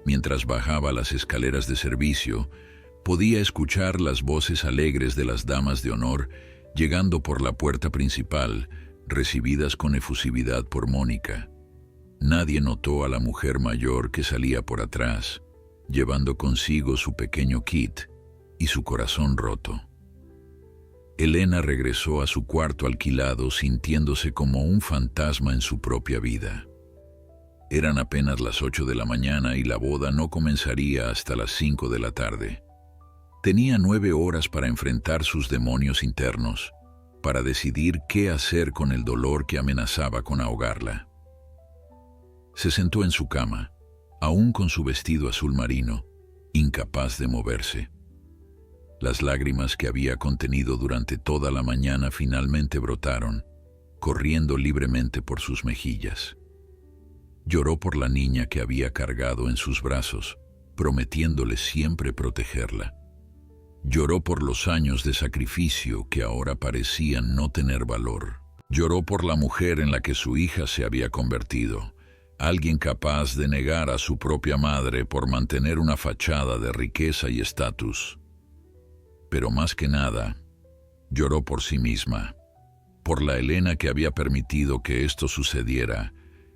Mientras bajaba las escaleras de servicio, podía escuchar las voces alegres de las damas de honor llegando por la puerta principal, recibidas con efusividad por Mónica. Nadie notó a la mujer mayor que salía por atrás, llevando consigo su pequeño kit y su corazón roto. Elena regresó a su cuarto alquilado sintiéndose como un fantasma en su propia vida. Eran apenas las 8 de la mañana y la boda no comenzaría hasta las 5 de la tarde. Tenía 9 horas para enfrentar sus demonios internos, para decidir qué hacer con el dolor que amenazaba con ahogarla. Se sentó en su cama, aún con su vestido azul marino, incapaz de moverse. Las lágrimas que había contenido durante toda la mañana finalmente brotaron, corriendo libremente por sus mejillas. Lloró por la niña que había cargado en sus brazos, prometiéndole siempre protegerla. Lloró por los años de sacrificio que ahora parecían no tener valor. Lloró por la mujer en la que su hija se había convertido, alguien capaz de negar a su propia madre por mantener una fachada de riqueza y estatus. Pero más que nada, lloró por sí misma, por la Elena que había permitido que esto sucediera,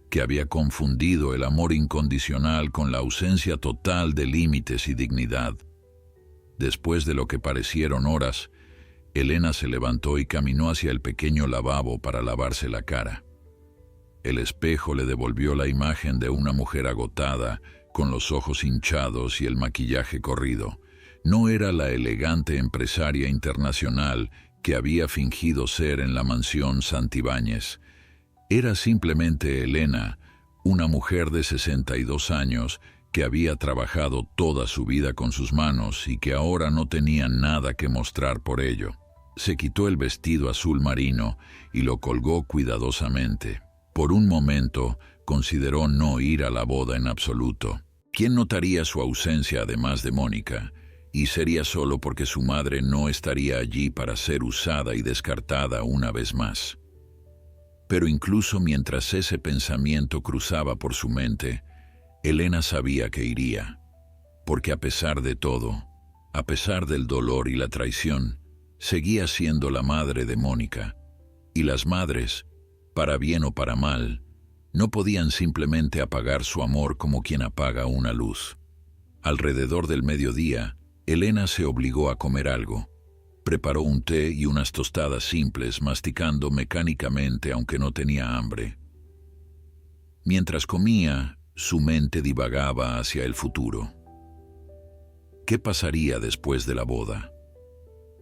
que había confundido el amor incondicional con la ausencia total de límites y dignidad. Después de lo que parecieron horas, Elena se levantó y caminó hacia el pequeño lavabo para lavarse la cara. El espejo le devolvió la imagen de una mujer agotada, con los ojos hinchados y el maquillaje corrido. No era la elegante empresaria internacional que había fingido ser en la mansión Santibáñez. Era simplemente Elena, una mujer de 62 años que había trabajado toda su vida con sus manos y que ahora no tenía nada que mostrar por ello. Se quitó el vestido azul marino y lo colgó cuidadosamente. Por un momento consideró no ir a la boda en absoluto. ¿Quién notaría su ausencia además de Mónica? Y sería solo porque su madre no estaría allí para ser usada y descartada una vez más. Pero incluso mientras ese pensamiento cruzaba por su mente, Elena sabía que iría, porque a pesar de todo, a pesar del dolor y la traición, seguía siendo la madre de Mónica, y las madres, para bien o para mal, no podían simplemente apagar su amor como quien apaga una luz. Alrededor del mediodía, Elena se obligó a comer algo. Preparó un té y unas tostadas simples, masticando mecánicamente aunque no tenía hambre. Mientras comía, su mente divagaba hacia el futuro. ¿Qué pasaría después de la boda?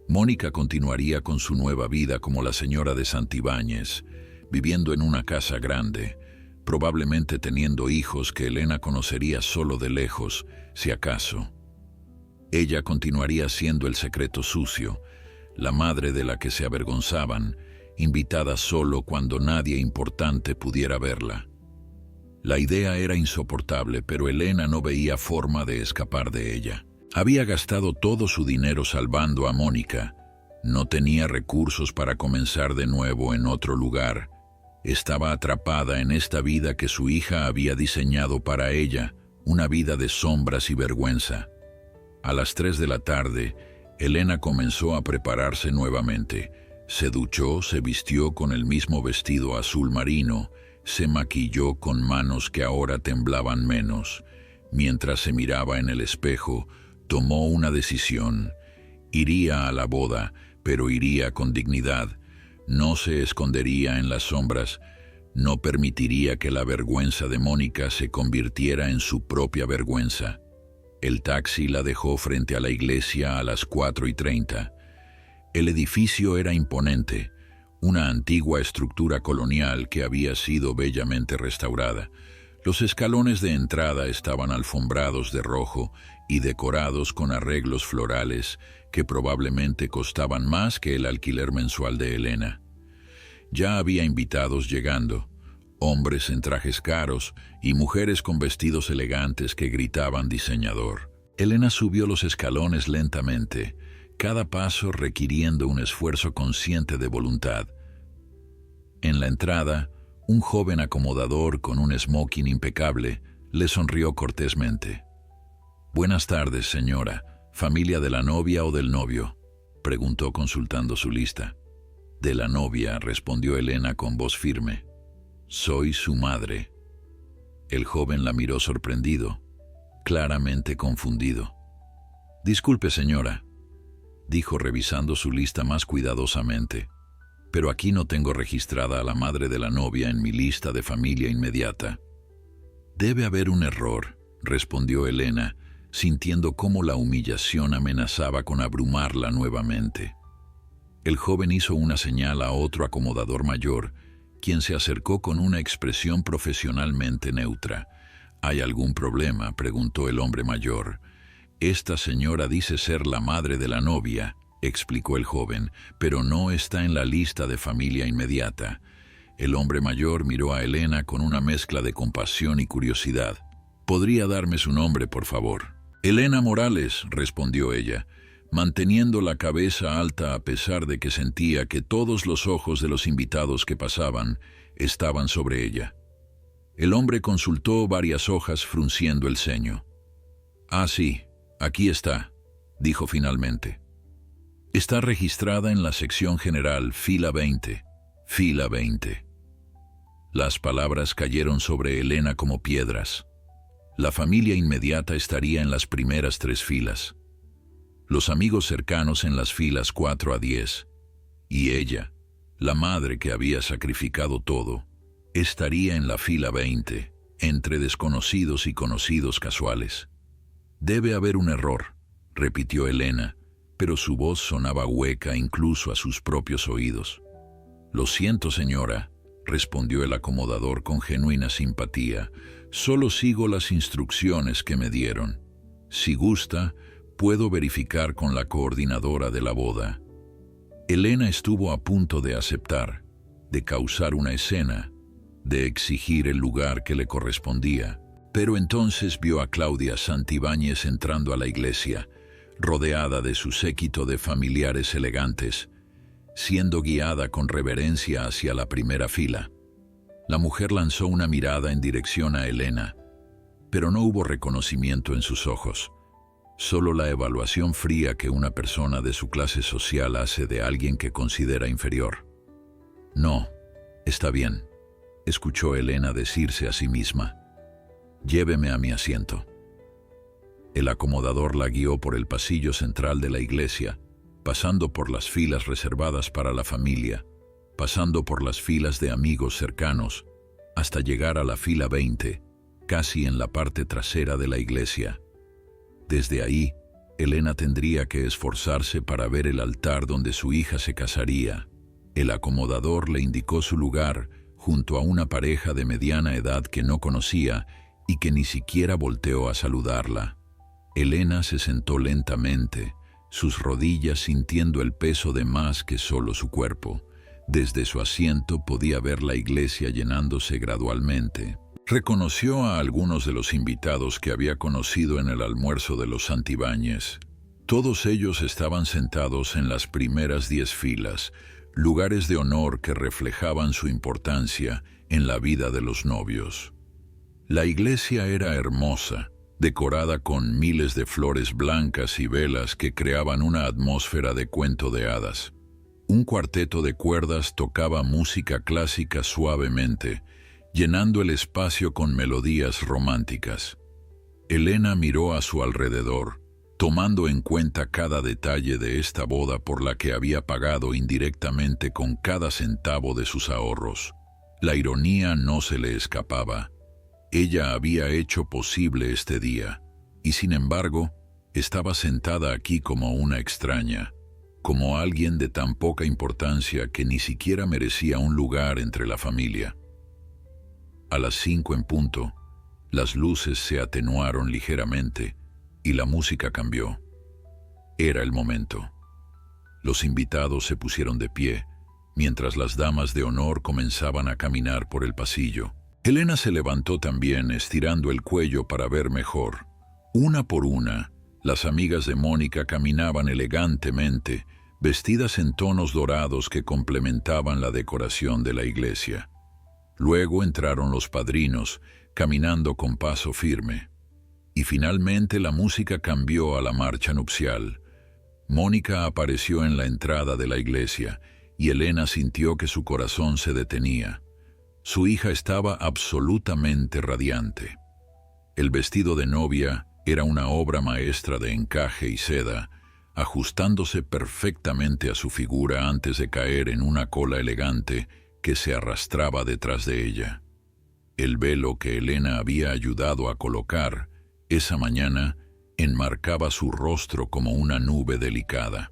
Mónica continuaría con su nueva vida como la señora de Santibáñez, viviendo en una casa grande, probablemente teniendo hijos que Elena conocería solo de lejos, si acaso. Ella continuaría siendo el secreto sucio, la madre de la que se avergonzaban, invitada solo cuando nadie importante pudiera verla. La idea era insoportable, pero Elena no veía forma de escapar de ella. Había gastado todo su dinero salvando a Mónica. No tenía recursos para comenzar de nuevo en otro lugar. Estaba atrapada en esta vida que su hija había diseñado para ella, una vida de sombras y vergüenza. A las 3 de la tarde, Elena comenzó a prepararse nuevamente. Se duchó, se vistió con el mismo vestido azul marino, se maquilló con manos que ahora temblaban menos. Mientras se miraba en el espejo, tomó una decisión. Iría a la boda, pero iría con dignidad. No se escondería en las sombras. No permitiría que la vergüenza de Mónica se convirtiera en su propia vergüenza. El taxi la dejó frente a la iglesia a las 4:30. El edificio era imponente, una antigua estructura colonial que había sido bellamente restaurada. Los escalones de entrada estaban alfombrados de rojo y decorados con arreglos florales que probablemente costaban más que el alquiler mensual de Elena. Ya había invitados llegando, hombres en trajes caros y mujeres con vestidos elegantes que gritaban diseñador. Elena subió los escalones lentamente, cada paso requiriendo un esfuerzo consciente de voluntad. En la entrada, un joven acomodador con un smoking impecable le sonrió cortésmente. «Buenas tardes, señora. ¿Familia de la novia o del novio?», preguntó consultando su lista. «De la novia», respondió Elena con voz firme. «Soy su madre». El joven la miró sorprendido, claramente confundido. «Disculpe, señora», dijo revisando su lista más cuidadosamente, «pero aquí no tengo registrada a la madre de la novia en mi lista de familia inmediata». «Debe haber un error», respondió Elena, sintiendo cómo la humillación amenazaba con abrumarla nuevamente. El joven hizo una señal a otro acomodador mayor, quien se acercó con una expresión profesionalmente neutra. «¿Hay algún problema?», preguntó el hombre mayor. «Esta señora dice ser la madre de la novia», explicó el joven, «pero no está en la lista de familia inmediata». El hombre mayor miró a Elena con una mezcla de compasión y curiosidad. «¿Podría darme su nombre, por favor?» «Elena Morales», respondió ella, manteniendo la cabeza alta a pesar de que sentía que todos los ojos de los invitados que pasaban estaban sobre ella. El hombre consultó varias hojas frunciendo el ceño. «Ah, sí, aquí está», dijo finalmente. «Está registrada en la sección general, fila 20. Fila 20. Las palabras cayeron sobre Elena como piedras. La familia inmediata estaría en las primeras 3 filas. Los amigos cercanos en las filas 4 a 10. Y ella, la madre que había sacrificado todo, estaría en la fila 20, entre desconocidos y conocidos casuales. «Debe haber un error», repitió Elena, pero su voz sonaba hueca incluso a sus propios oídos. «Lo siento, señora», respondió el acomodador con genuina simpatía. «Solo sigo las instrucciones que me dieron. Si gusta, puedo verificar con la coordinadora de la boda». Elena estuvo a punto de aceptar, de causar una escena, de exigir el lugar que le correspondía, pero entonces vio a Claudia Santibáñez entrando a la iglesia, rodeada de su séquito de familiares elegantes, siendo guiada con reverencia hacia la primera fila. La mujer lanzó una mirada en dirección a Elena, pero no hubo reconocimiento en sus ojos, solo la evaluación fría que una persona de su clase social hace de alguien que considera inferior. «No, está bien», escuchó Elena decirse a sí misma. «Lléveme a mi asiento». El acomodador la guió por el pasillo central de la iglesia, pasando por las filas reservadas para la familia, pasando por las filas de amigos cercanos, hasta llegar a la fila 20, casi en la parte trasera de la iglesia. Desde ahí, Elena tendría que esforzarse para ver el altar donde su hija se casaría. El acomodador le indicó su lugar, junto a una pareja de mediana edad que no conocía y que ni siquiera volteó a saludarla. Elena se sentó lentamente, sus rodillas sintiendo el peso de más que solo su cuerpo. Desde su asiento podía ver la iglesia llenándose gradualmente. Reconoció a algunos de los invitados que había conocido en el almuerzo de los Santibáñez. Todos ellos estaban sentados en las primeras 10 filas, lugares de honor que reflejaban su importancia en la vida de los novios. La iglesia era hermosa, decorada con miles de flores blancas y velas que creaban una atmósfera de cuento de hadas. Un cuarteto de cuerdas tocaba música clásica suavemente, llenando el espacio con melodías románticas. Elena miró a su alrededor, tomando en cuenta cada detalle de esta boda por la que había pagado indirectamente con cada centavo de sus ahorros. La ironía no se le escapaba. Ella había hecho posible este día, y sin embargo, estaba sentada aquí como una extraña, como alguien de tan poca importancia que ni siquiera merecía un lugar entre la familia. A las 5 en punto, las luces se atenuaron ligeramente y la música cambió. Era el momento. Los invitados se pusieron de pie, mientras las damas de honor comenzaban a caminar por el pasillo. Elena se levantó también, estirando el cuello para ver mejor. Una por una, las amigas de Mónica caminaban elegantemente, vestidas en tonos dorados que complementaban la decoración de la iglesia. Luego entraron los padrinos, caminando con paso firme. Y finalmente la música cambió a la marcha nupcial. Mónica apareció en la entrada de la iglesia, y Elena sintió que su corazón se detenía. Su hija estaba absolutamente radiante. El vestido de novia era una obra maestra de encaje y seda, ajustándose perfectamente a su figura antes de caer en una cola elegante que se arrastraba detrás de ella. El velo que Elena había ayudado a colocar esa mañana enmarcaba su rostro como una nube delicada.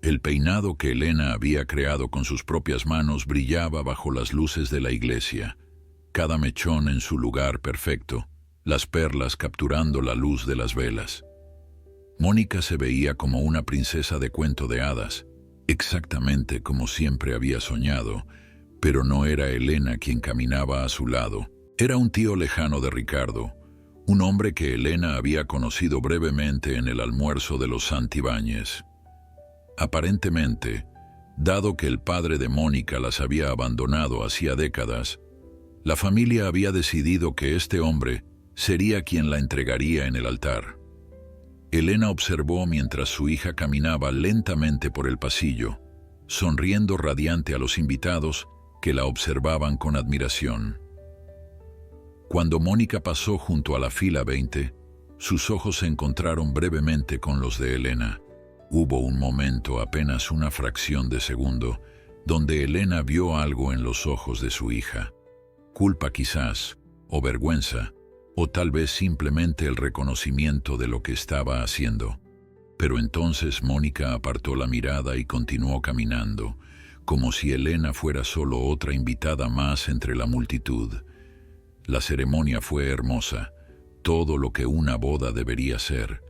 El peinado que Elena había creado con sus propias manos brillaba bajo las luces de la iglesia, cada mechón en su lugar perfecto, las perlas capturando la luz de las velas. Mónica se veía como una princesa de cuento de hadas, exactamente como siempre había soñado, pero no era Elena quien caminaba a su lado. Era un tío lejano de Ricardo, un hombre que Elena había conocido brevemente en el almuerzo de los Santibáñez. Aparentemente, dado que el padre de Mónica las había abandonado hacía décadas, la familia había decidido que este hombre sería quien la entregaría en el altar. Elena observó mientras su hija caminaba lentamente por el pasillo, sonriendo radiante a los invitados que la observaban con admiración. Cuando Mónica pasó junto a la fila 20, sus ojos se encontraron brevemente con los de Elena. Hubo un momento, apenas una fracción de segundo, donde Elena vio algo en los ojos de su hija. Culpa quizás, o vergüenza, o tal vez simplemente el reconocimiento de lo que estaba haciendo. Pero entonces Mónica apartó la mirada y continuó caminando, como si Elena fuera solo otra invitada más entre la multitud. La ceremonia fue hermosa, todo lo que una boda debería ser.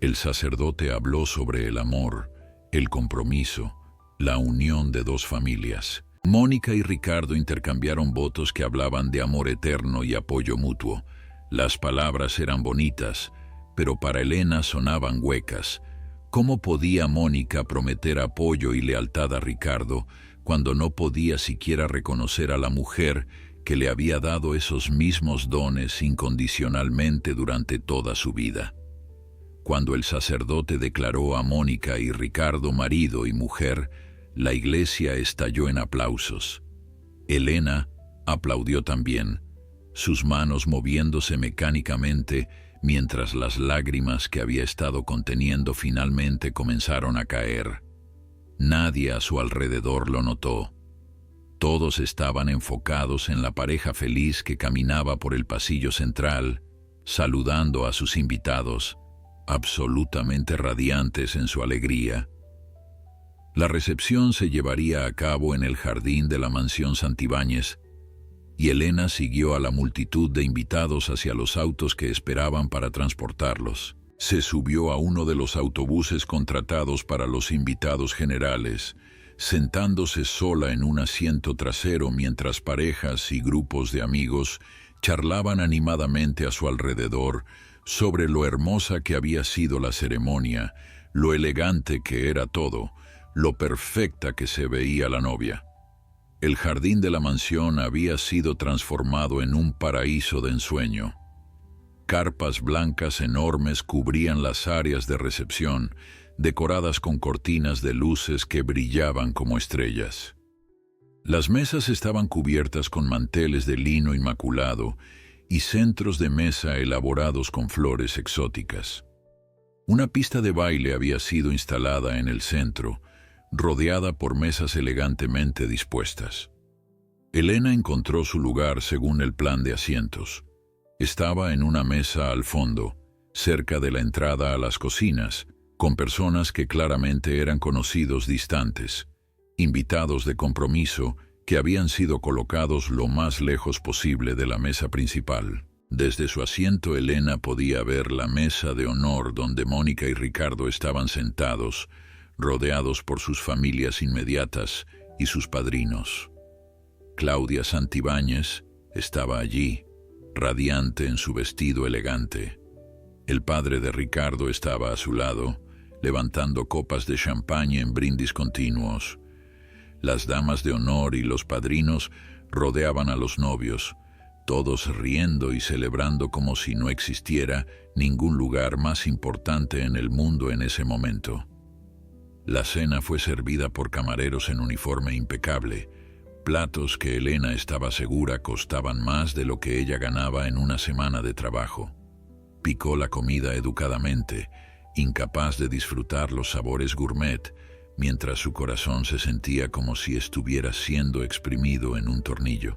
El sacerdote habló sobre el amor, el compromiso, la unión de dos familias. Mónica y Ricardo intercambiaron votos que hablaban de amor eterno y apoyo mutuo. Las palabras eran bonitas, pero para Elena sonaban huecas. ¿Cómo podía Mónica prometer apoyo y lealtad a Ricardo cuando no podía siquiera reconocer a la mujer que le había dado esos mismos dones incondicionalmente durante toda su vida? Cuando el sacerdote declaró a Mónica y Ricardo marido y mujer, la iglesia estalló en aplausos. Elena aplaudió también, sus manos moviéndose mecánicamente mientras las lágrimas que había estado conteniendo finalmente comenzaron a caer. Nadie a su alrededor lo notó. Todos estaban enfocados en la pareja feliz que caminaba por el pasillo central, saludando a sus invitados, absolutamente radiantes en su alegría. La recepción se llevaría a cabo en el jardín de la mansión Santibáñez, y Elena siguió a la multitud de invitados hacia los autos que esperaban para transportarlos. Se subió a uno de los autobuses contratados para los invitados generales, sentándose sola en un asiento trasero mientras parejas y grupos de amigos charlaban animadamente a su alrededor sobre lo hermosa que había sido la ceremonia, lo elegante que era todo, lo perfecta que se veía la novia. El jardín de la mansión había sido transformado en un paraíso de ensueño. Carpas blancas enormes cubrían las áreas de recepción, decoradas con cortinas de luces que brillaban como estrellas. Las mesas estaban cubiertas con manteles de lino inmaculado y centros de mesa elaborados con flores exóticas. Una pista de baile había sido instalada en el centro, rodeada por mesas elegantemente dispuestas. Elena encontró su lugar según el plan de asientos. Estaba en una mesa al fondo, cerca de la entrada a las cocinas, con personas que claramente eran conocidos distantes, invitados de compromiso que habían sido colocados lo más lejos posible de la mesa principal. Desde su asiento Elena podía ver la mesa de honor donde Mónica y Ricardo estaban sentados, rodeados por sus familias inmediatas y sus padrinos. Claudia Santibáñez estaba allí, radiante en su vestido elegante. El padre de Ricardo estaba a su lado, levantando copas de champaña en brindis continuos. Las damas de honor y los padrinos rodeaban a los novios, todos riendo y celebrando como si no existiera ningún lugar más importante en el mundo en ese momento. La cena fue servida por camareros en uniforme impecable, platos que Elena estaba segura costaban más de lo que ella ganaba en una semana de trabajo. Picó la comida educadamente, incapaz de disfrutar los sabores gourmet, mientras su corazón se sentía como si estuviera siendo exprimido en un tornillo.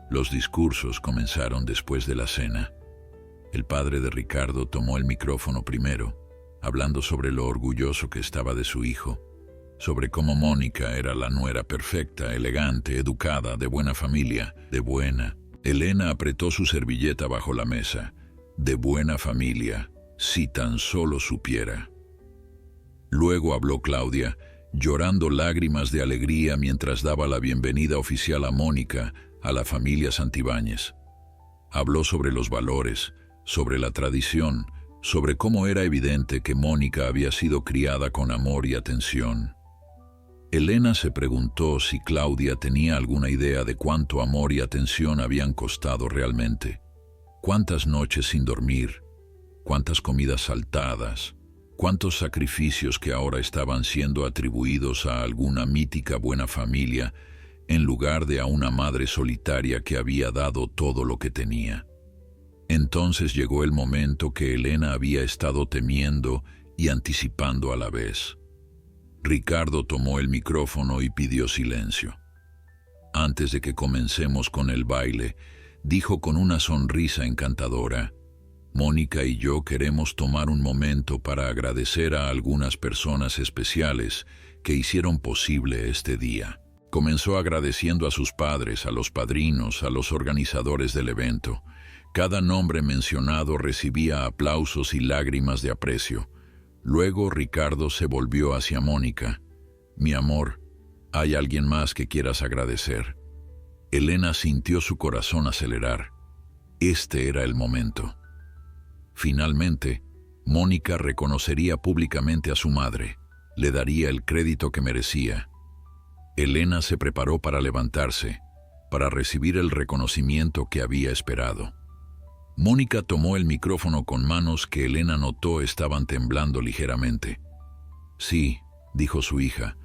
Los discursos comenzaron después de la cena. El padre de Ricardo tomó el micrófono primero, hablando sobre lo orgulloso que estaba de su hijo, sobre cómo Mónica era la nuera perfecta, elegante, educada, de buena familia, de buena. Elena apretó su servilleta bajo la mesa. De buena familia, si tan solo supiera. Luego habló Claudia, llorando lágrimas de alegría mientras daba la bienvenida oficial a Mónica, a la familia Santibáñez. Habló sobre los valores, sobre la tradición, sobre cómo era evidente que Mónica había sido criada con amor y atención. Elena se preguntó si Claudia tenía alguna idea de cuánto amor y atención habían costado realmente. Cuántas noches sin dormir, cuántas comidas saltadas, cuántos sacrificios que ahora estaban siendo atribuidos a alguna mítica buena familia en lugar de a una madre solitaria que había dado todo lo que tenía. Entonces llegó el momento que Elena había estado temiendo y anticipando a la vez. Ricardo tomó el micrófono y pidió silencio. Antes de que comencemos con el baile, dijo con una sonrisa encantadora: Mónica y yo queremos tomar un momento para agradecer a algunas personas especiales que hicieron posible este día. Comenzó agradeciendo a sus padres, a los padrinos, a los organizadores del evento. Cada nombre mencionado recibía aplausos y lágrimas de aprecio. Luego Ricardo se volvió hacia Mónica. Mi amor, ¿hay alguien más que quieras agradecer? Elena sintió su corazón acelerar. Este era el momento. Finalmente, Mónica reconocería públicamente a su madre. Le daría el crédito que merecía. Elena se preparó para levantarse, para recibir el reconocimiento que había esperado. Mónica tomó el micrófono con manos que Elena notó estaban temblando ligeramente. Sí, dijo su hija,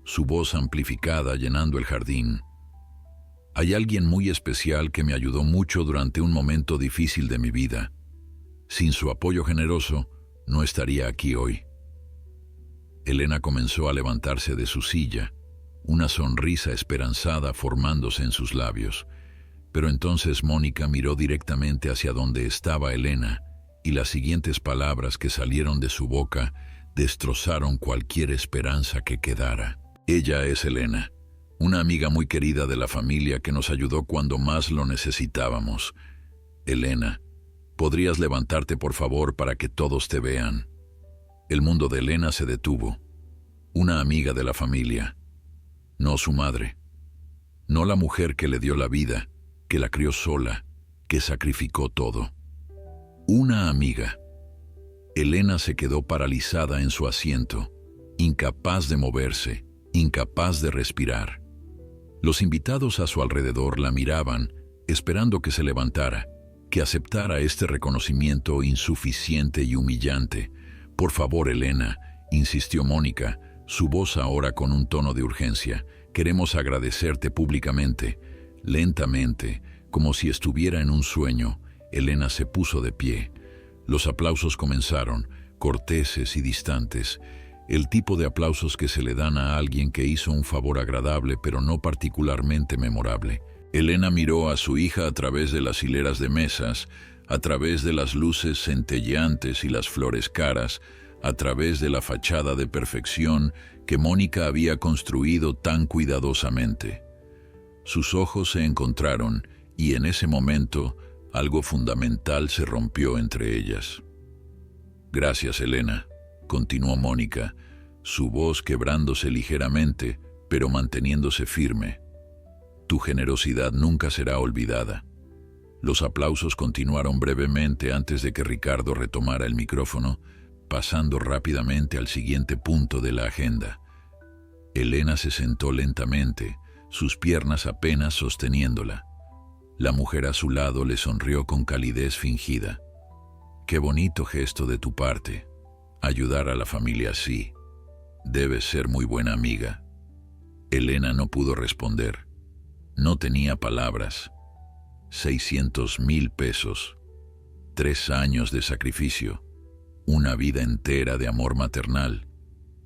su voz amplificada llenando el jardín. Hay alguien muy especial que me ayudó mucho durante un momento difícil de mi vida. Sin su apoyo generoso, no estaría aquí hoy. Elena comenzó a levantarse de su silla, una sonrisa esperanzada formándose en sus labios. Pero entonces Mónica miró directamente hacia donde estaba Elena, y las siguientes palabras que salieron de su boca destrozaron cualquier esperanza que quedara. Ella es Elena, una amiga muy querida de la familia que nos ayudó cuando más lo necesitábamos. Elena, ¿podrías levantarte por favor para que todos te vean? El mundo de Elena se detuvo. Una amiga de la familia. No su madre. No la mujer que le dio la vida, que la crió sola, que sacrificó todo. Una amiga. Elena se quedó paralizada en su asiento, incapaz de moverse, incapaz de respirar. Los invitados a su alrededor la miraban, esperando que se levantara, que aceptara este reconocimiento insuficiente y humillante. Por favor, Elena, insistió Mónica, su voz ahora con un tono de urgencia. Queremos agradecerte públicamente. Lentamente, como si estuviera en un sueño, Elena se puso de pie. Los aplausos comenzaron, corteses y distantes. El tipo de aplausos que se le dan a alguien que hizo un favor agradable pero no particularmente memorable. Elena miró a su hija a través de las hileras de mesas, a través de las luces centelleantes y las flores caras, a través de la fachada de perfección que Mónica había construido tan cuidadosamente. Sus ojos se encontraron y en ese momento algo fundamental se rompió entre ellas. Gracias, Elena, continuó Mónica, su voz quebrándose ligeramente, pero manteniéndose firme. Tu generosidad nunca será olvidada. Los aplausos continuaron brevemente antes de que Ricardo retomara el micrófono, pasando rápidamente al siguiente punto de la agenda. Elena se sentó lentamente, sus piernas apenas sosteniéndola. La mujer a su lado le sonrió con calidez fingida. Qué bonito gesto de tu parte. Ayudar a la familia así. Debes ser muy buena amiga. Elena no pudo responder. No tenía palabras. 600,000 pesos. 3 años de sacrificio. Una vida entera de amor maternal.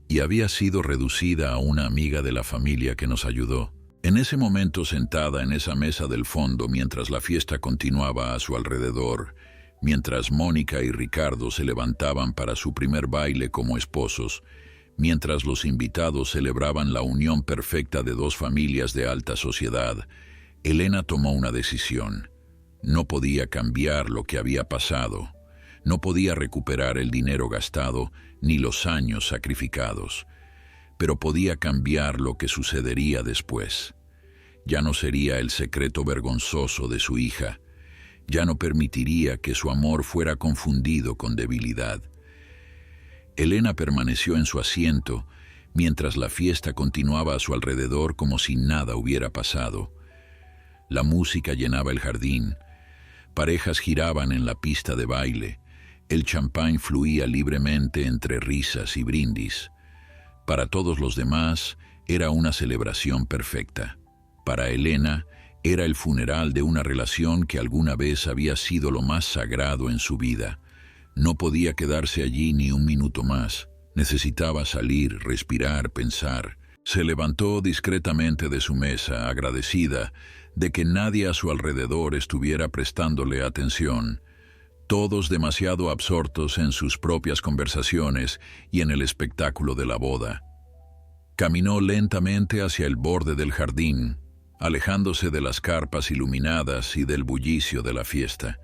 Y había sido reducida a una amiga de la familia que nos ayudó. En ese momento, sentada en esa mesa del fondo, mientras la fiesta continuaba a su alrededor, mientras Mónica y Ricardo se levantaban para su primer baile como esposos, mientras los invitados celebraban la unión perfecta de dos familias de alta sociedad, Elena tomó una decisión. No podía cambiar lo que había pasado. No podía recuperar el dinero gastado ni los años sacrificados. Pero podía cambiar lo que sucedería después. Ya no sería el secreto vergonzoso de su hija. Ya no permitiría que su amor fuera confundido con debilidad. Elena permaneció en su asiento mientras la fiesta continuaba a su alrededor como si nada hubiera pasado. La música llenaba el jardín. Parejas giraban en la pista de baile. El champán fluía libremente entre risas y brindis. Para todos los demás, era una celebración perfecta. Para Elena, era el funeral de una relación que alguna vez había sido lo más sagrado en su vida. No podía quedarse allí ni un minuto más. Necesitaba salir, respirar, pensar. Se levantó discretamente de su mesa, agradecida de que nadie a su alrededor estuviera prestándole atención, todos demasiado absortos en sus propias conversaciones y en el espectáculo de la boda. Caminó lentamente hacia el borde del jardín, alejándose de las carpas iluminadas y del bullicio de la fiesta.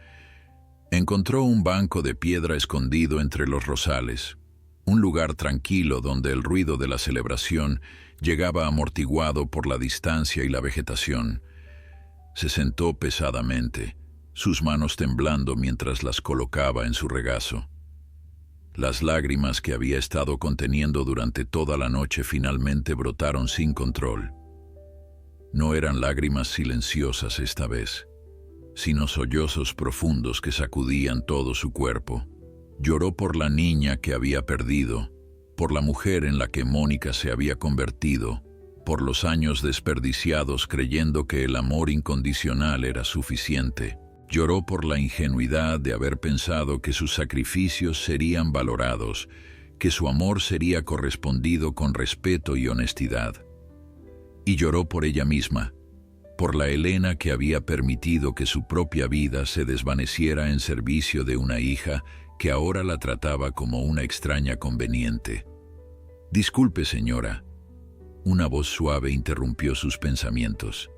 Encontró un banco de piedra escondido entre los rosales, un lugar tranquilo donde el ruido de la celebración llegaba amortiguado por la distancia y la vegetación. Se sentó pesadamente, sus manos temblando mientras las colocaba en su regazo. Las lágrimas que había estado conteniendo durante toda la noche finalmente brotaron sin control. No eran lágrimas silenciosas esta vez, sino sollozos profundos que sacudían todo su cuerpo. Lloró por la niña que había perdido, por la mujer en la que Mónica se había convertido, por los años desperdiciados creyendo que el amor incondicional era suficiente. Lloró por la ingenuidad de haber pensado que sus sacrificios serían valorados, que su amor sería correspondido con respeto y honestidad. Y lloró por ella misma, por la Elena que había permitido que su propia vida se desvaneciera en servicio de una hija que ahora la trataba como una extraña conveniente. «Disculpe, señora». Una voz suave interrumpió sus pensamientos.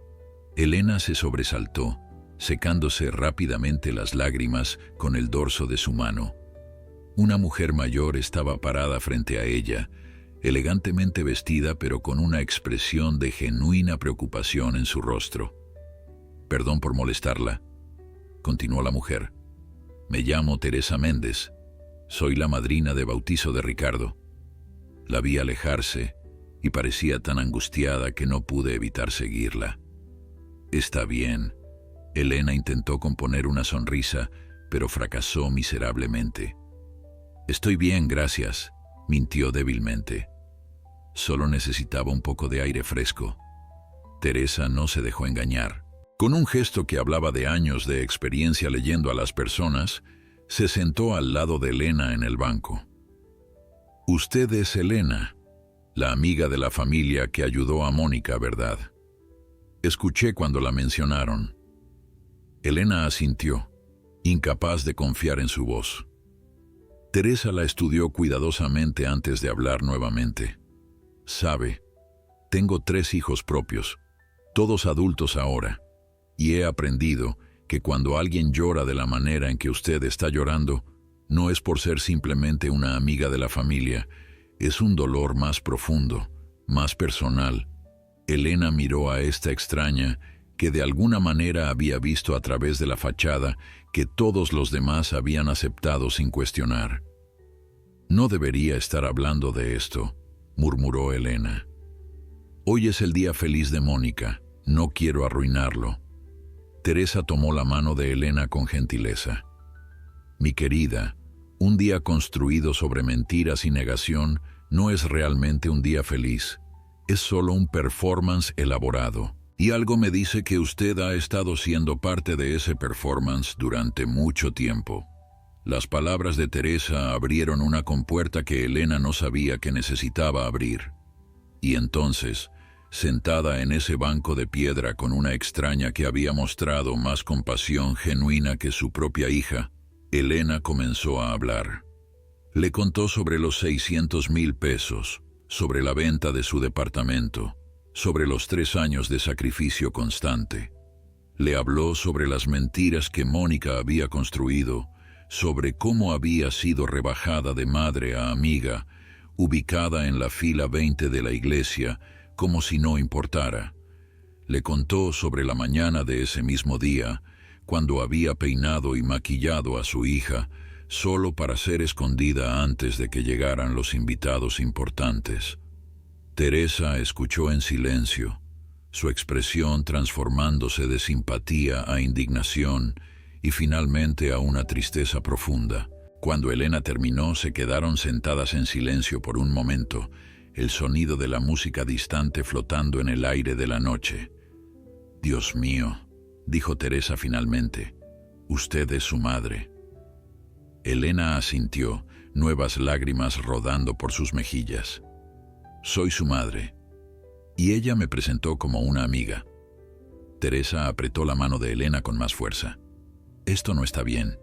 Elena se sobresaltó, secándose rápidamente las lágrimas con el dorso de su mano. Una mujer mayor estaba parada frente a ella, elegantemente vestida pero con una expresión de genuina preocupación en su rostro. «Perdón por molestarla», continuó la mujer. «Me llamo Teresa Méndez. Soy la madrina de bautizo de Ricardo». La vi alejarse y parecía tan angustiada que no pude evitar seguirla. «Está bien». Elena intentó componer una sonrisa, pero fracasó miserablemente. «Estoy bien, gracias», mintió débilmente. Solo necesitaba un poco de aire fresco. Teresa no se dejó engañar. Con un gesto que hablaba de años de experiencia leyendo a las personas, se sentó al lado de Elena en el banco. «Usted es Elena, la amiga de la familia que ayudó a Mónica, ¿verdad? Escuché cuando la mencionaron». Elena asintió, incapaz de confiar en su voz. Teresa la estudió cuidadosamente antes de hablar nuevamente. «Sabe, tengo 3 hijos propios, todos adultos ahora, y he aprendido que cuando alguien llora de la manera en que usted está llorando, no es por ser simplemente una amiga de la familia, es un dolor más profundo, más personal». Elena miró a esta extraña que de alguna manera había visto a través de la fachada que todos los demás habían aceptado sin cuestionar. «No debería estar hablando de esto», murmuró Elena. «Hoy es el día feliz de Mónica, no quiero arruinarlo». Teresa tomó la mano de Elena con gentileza. «Mi querida, un día construido sobre mentiras y negación no es realmente un día feliz, es solo un performance elaborado. Y algo me dice que usted ha estado siendo parte de ese performance durante mucho tiempo». Las palabras de Teresa abrieron una compuerta que Elena no sabía que necesitaba abrir. Y entonces, sentada en ese banco de piedra con una extraña que había mostrado más compasión genuina que su propia hija, Elena comenzó a hablar. Le contó sobre los 600,000 pesos, sobre la venta de su departamento, sobre los 3 años de sacrificio constante. Le habló sobre las mentiras que Mónica había construido, sobre cómo había sido rebajada de madre a amiga, ubicada en la fila 20 de la iglesia, como si no importara. Le contó sobre la mañana de ese mismo día, cuando había peinado y maquillado a su hija, solo para ser escondida antes de que llegaran los invitados importantes. Teresa escuchó en silencio, su expresión transformándose de simpatía a indignación y finalmente a una tristeza profunda. Cuando Elena terminó, se quedaron sentadas en silencio por un momento, el sonido de la música distante flotando en el aire de la noche. Dios mío, dijo Teresa finalmente, usted es su madre. Elena asintió, nuevas lágrimas rodando por sus mejillas. Soy su madre. Y ella me presentó como una amiga. Teresa apretó la mano de Elena con más fuerza. Esto no está bien.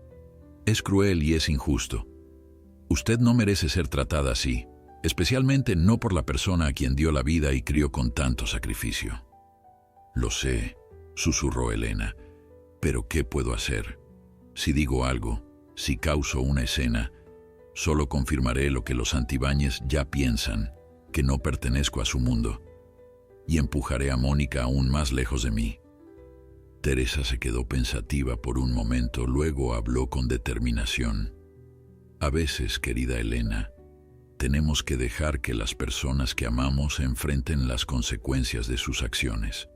Es cruel y es injusto. Usted no merece ser tratada así, especialmente no por la persona a quien dio la vida y crió con tanto sacrificio. Lo sé, susurró Elena, pero ¿qué puedo hacer? Si digo algo, si causo una escena, solo confirmaré lo que los Santibáñez ya piensan, que no pertenezco a su mundo, y empujaré a Mónica aún más lejos de mí. Teresa se quedó pensativa por un momento, luego habló con determinación. A veces, querida Elena, tenemos que dejar que las personas que amamos enfrenten las consecuencias de sus acciones.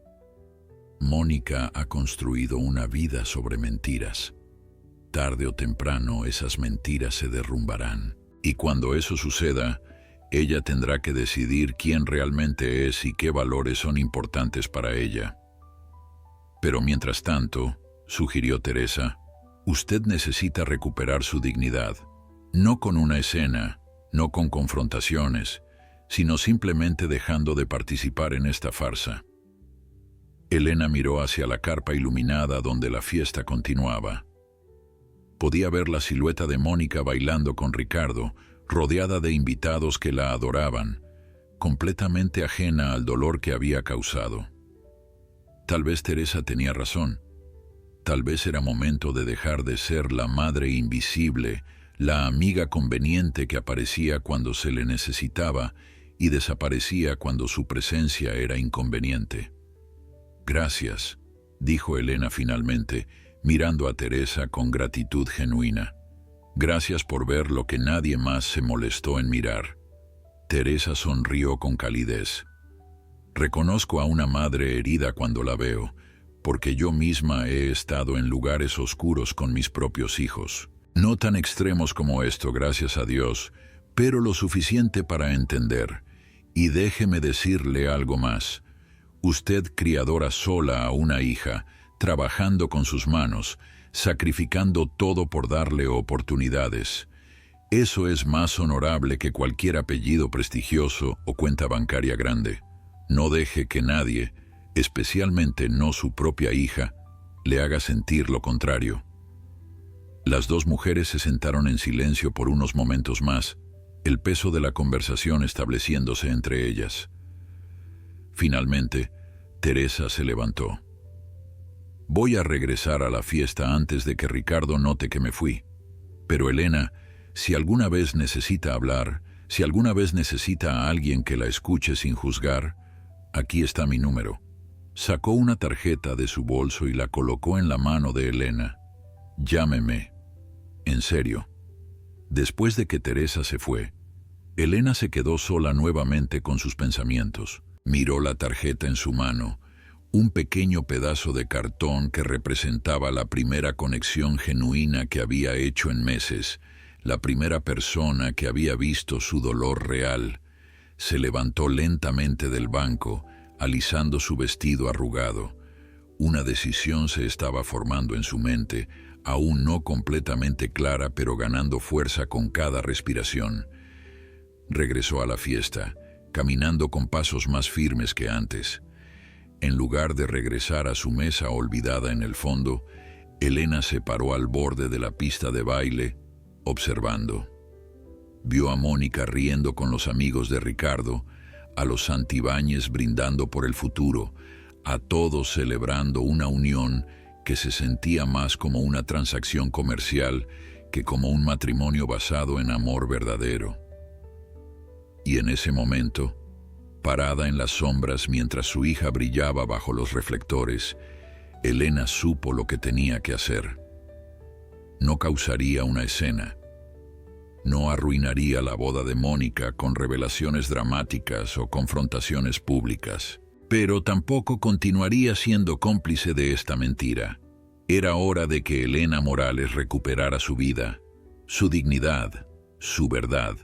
Mónica ha construido una vida sobre mentiras. Tarde o temprano esas mentiras se derrumbarán. Y cuando eso suceda, ella tendrá que decidir quién realmente es y qué valores son importantes para ella. Pero mientras tanto, sugirió Teresa, usted necesita recuperar su dignidad, no con una escena, no con confrontaciones, sino simplemente dejando de participar en esta farsa. Elena miró hacia la carpa iluminada donde la fiesta continuaba. Podía ver la silueta de Mónica bailando con Ricardo, rodeada de invitados que la adoraban, completamente ajena al dolor que había causado. Tal vez Teresa tenía razón. Tal vez era momento de dejar de ser la madre invisible, la amiga conveniente que aparecía cuando se le necesitaba y desaparecía cuando su presencia era inconveniente. Gracias, dijo Elena finalmente, mirando a Teresa con gratitud genuina. Gracias por ver lo que nadie más se molestó en mirar. Teresa sonrió con calidez. Reconozco a una madre herida cuando la veo, porque yo misma he estado en lugares oscuros con mis propios hijos. No tan extremos como esto, gracias a Dios, pero lo suficiente para entender. Y déjeme decirle algo más. Usted, criadora sola a una hija, trabajando con sus manos, sacrificando todo por darle oportunidades. Eso es más honorable que cualquier apellido prestigioso o cuenta bancaria grande. No deje que nadie, especialmente no su propia hija, le haga sentir lo contrario. Las dos mujeres se sentaron en silencio por unos momentos más, el peso de la conversación estableciéndose entre ellas. Finalmente, Teresa se levantó. Voy a regresar a la fiesta antes de que Ricardo note que me fui. Pero Elena, si alguna vez necesita hablar, si alguna vez necesita a alguien que la escuche sin juzgar, aquí está mi número. Sacó una tarjeta de su bolso y la colocó en la mano de Elena. Llámeme. En serio. Después de que Teresa se fue, Elena se quedó sola nuevamente con sus pensamientos. Miró la tarjeta en su mano, un pequeño pedazo de cartón que representaba la primera conexión genuina que había hecho en meses, la primera persona que había visto su dolor real. Se levantó lentamente del banco, alisando su vestido arrugado. Una decisión se estaba formando en su mente, aún no completamente clara, pero ganando fuerza con cada respiración. Regresó a la fiesta, caminando con pasos más firmes que antes. En lugar de regresar a su mesa olvidada en el fondo, Elena se paró al borde de la pista de baile, observando. Vio a Mónica riendo con los amigos de Ricardo, a los Santibáñez brindando por el futuro, a todos celebrando una unión que se sentía más como una transacción comercial que como un matrimonio basado en amor verdadero. Y en ese momento, parada en las sombras mientras su hija brillaba bajo los reflectores, Elena supo lo que tenía que hacer. No causaría una escena. No arruinaría la boda de Mónica con revelaciones dramáticas o confrontaciones públicas. Pero tampoco continuaría siendo cómplice de esta mentira. Era hora de que Elena Morales recuperara su vida, su dignidad, su verdad.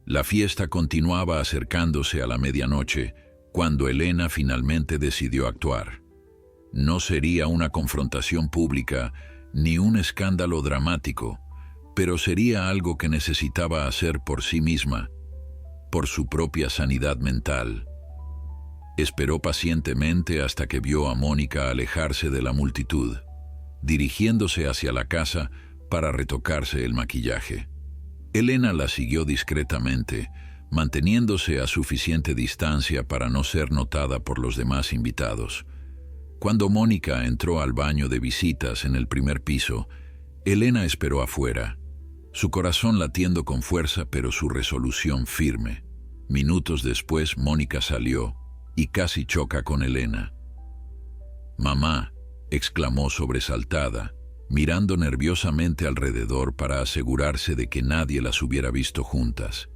La fiesta continuaba acercándose a la medianoche, cuando Elena finalmente decidió actuar. No sería una confrontación pública ni un escándalo dramático, pero sería algo que necesitaba hacer por sí misma, por su propia sanidad mental. Esperó pacientemente hasta que vio a Mónica alejarse de la multitud, dirigiéndose hacia la casa para retocarse el maquillaje. Elena la siguió discretamente, manteniéndose a suficiente distancia para no ser notada por los demás invitados. Cuando Mónica entró al baño de visitas en el primer piso, Elena esperó afuera, su corazón latiendo con fuerza pero su resolución firme. Minutos después, Mónica salió y casi choca con Elena. «Mamá», exclamó sobresaltada, mirando nerviosamente alrededor para asegurarse de que nadie las hubiera visto juntas.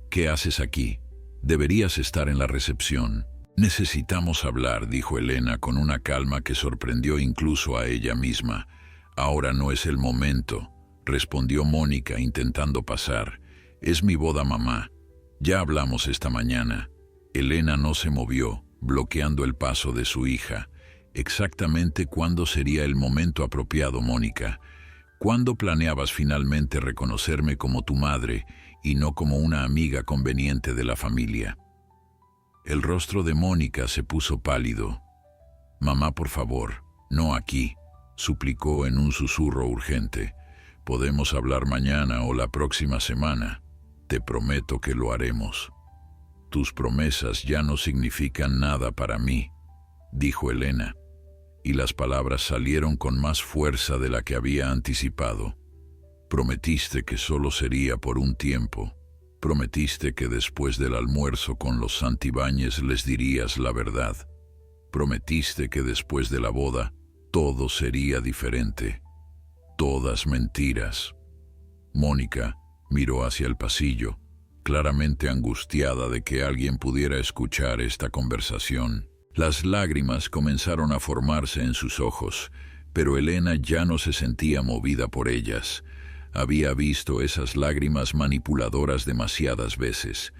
«¿Qué haces aquí? Deberías estar en la recepción». «Necesitamos hablar», dijo Elena con una calma que sorprendió incluso a ella misma. «Ahora no es el momento», respondió Mónica intentando pasar. «Es mi boda, mamá. Ya hablamos esta mañana». Elena no se movió, bloqueando el paso de su hija. «Exactamente cuándo sería el momento apropiado, Mónica. ¿Cuándo planeabas finalmente reconocerme como tu madre y no como una amiga conveniente de la familia?» El rostro de Mónica se puso pálido. «Mamá, por favor, no aquí», suplicó en un susurro urgente. «Podemos hablar mañana o la próxima semana. Te prometo que lo haremos». «Tus promesas ya no significan nada para mí», dijo Elena, y las palabras salieron con más fuerza de la que había anticipado. «Prometiste que solo sería por un tiempo. Prometiste que después del almuerzo con los Santibáñez les dirías la verdad. Prometiste que después de la boda todo sería diferente. Todas mentiras». Mónica miró hacia el pasillo, claramente angustiada de que alguien pudiera escuchar esta conversación. Las lágrimas comenzaron a formarse en sus ojos, pero Elena ya no se sentía movida por ellas. Había visto esas lágrimas manipuladoras demasiadas veces.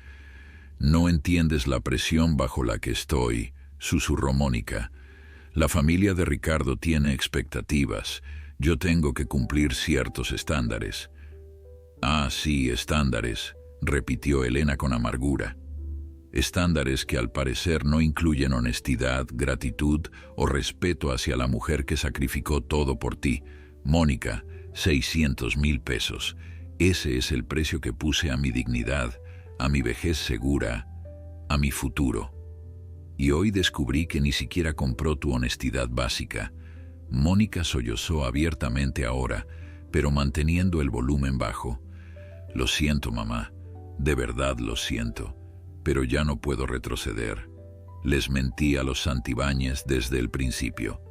«No entiendes la presión bajo la que estoy», susurró Mónica. «La familia de Ricardo tiene expectativas. Yo tengo que cumplir ciertos estándares». «Ah, sí, estándares», repitió Elena con amargura. «Estándares que al parecer no incluyen honestidad, gratitud o respeto hacia la mujer que sacrificó todo por ti. Mónica, 600,000 pesos. Ese es el precio que puse a mi dignidad, a mi vejez segura, a mi futuro. Y hoy descubrí que ni siquiera compró tu honestidad básica». Mónica sollozó abiertamente ahora, pero manteniendo el volumen bajo. «Lo siento, mamá. De verdad lo siento. Pero ya no puedo retroceder. Les mentí a los Santibáñez desde el principio.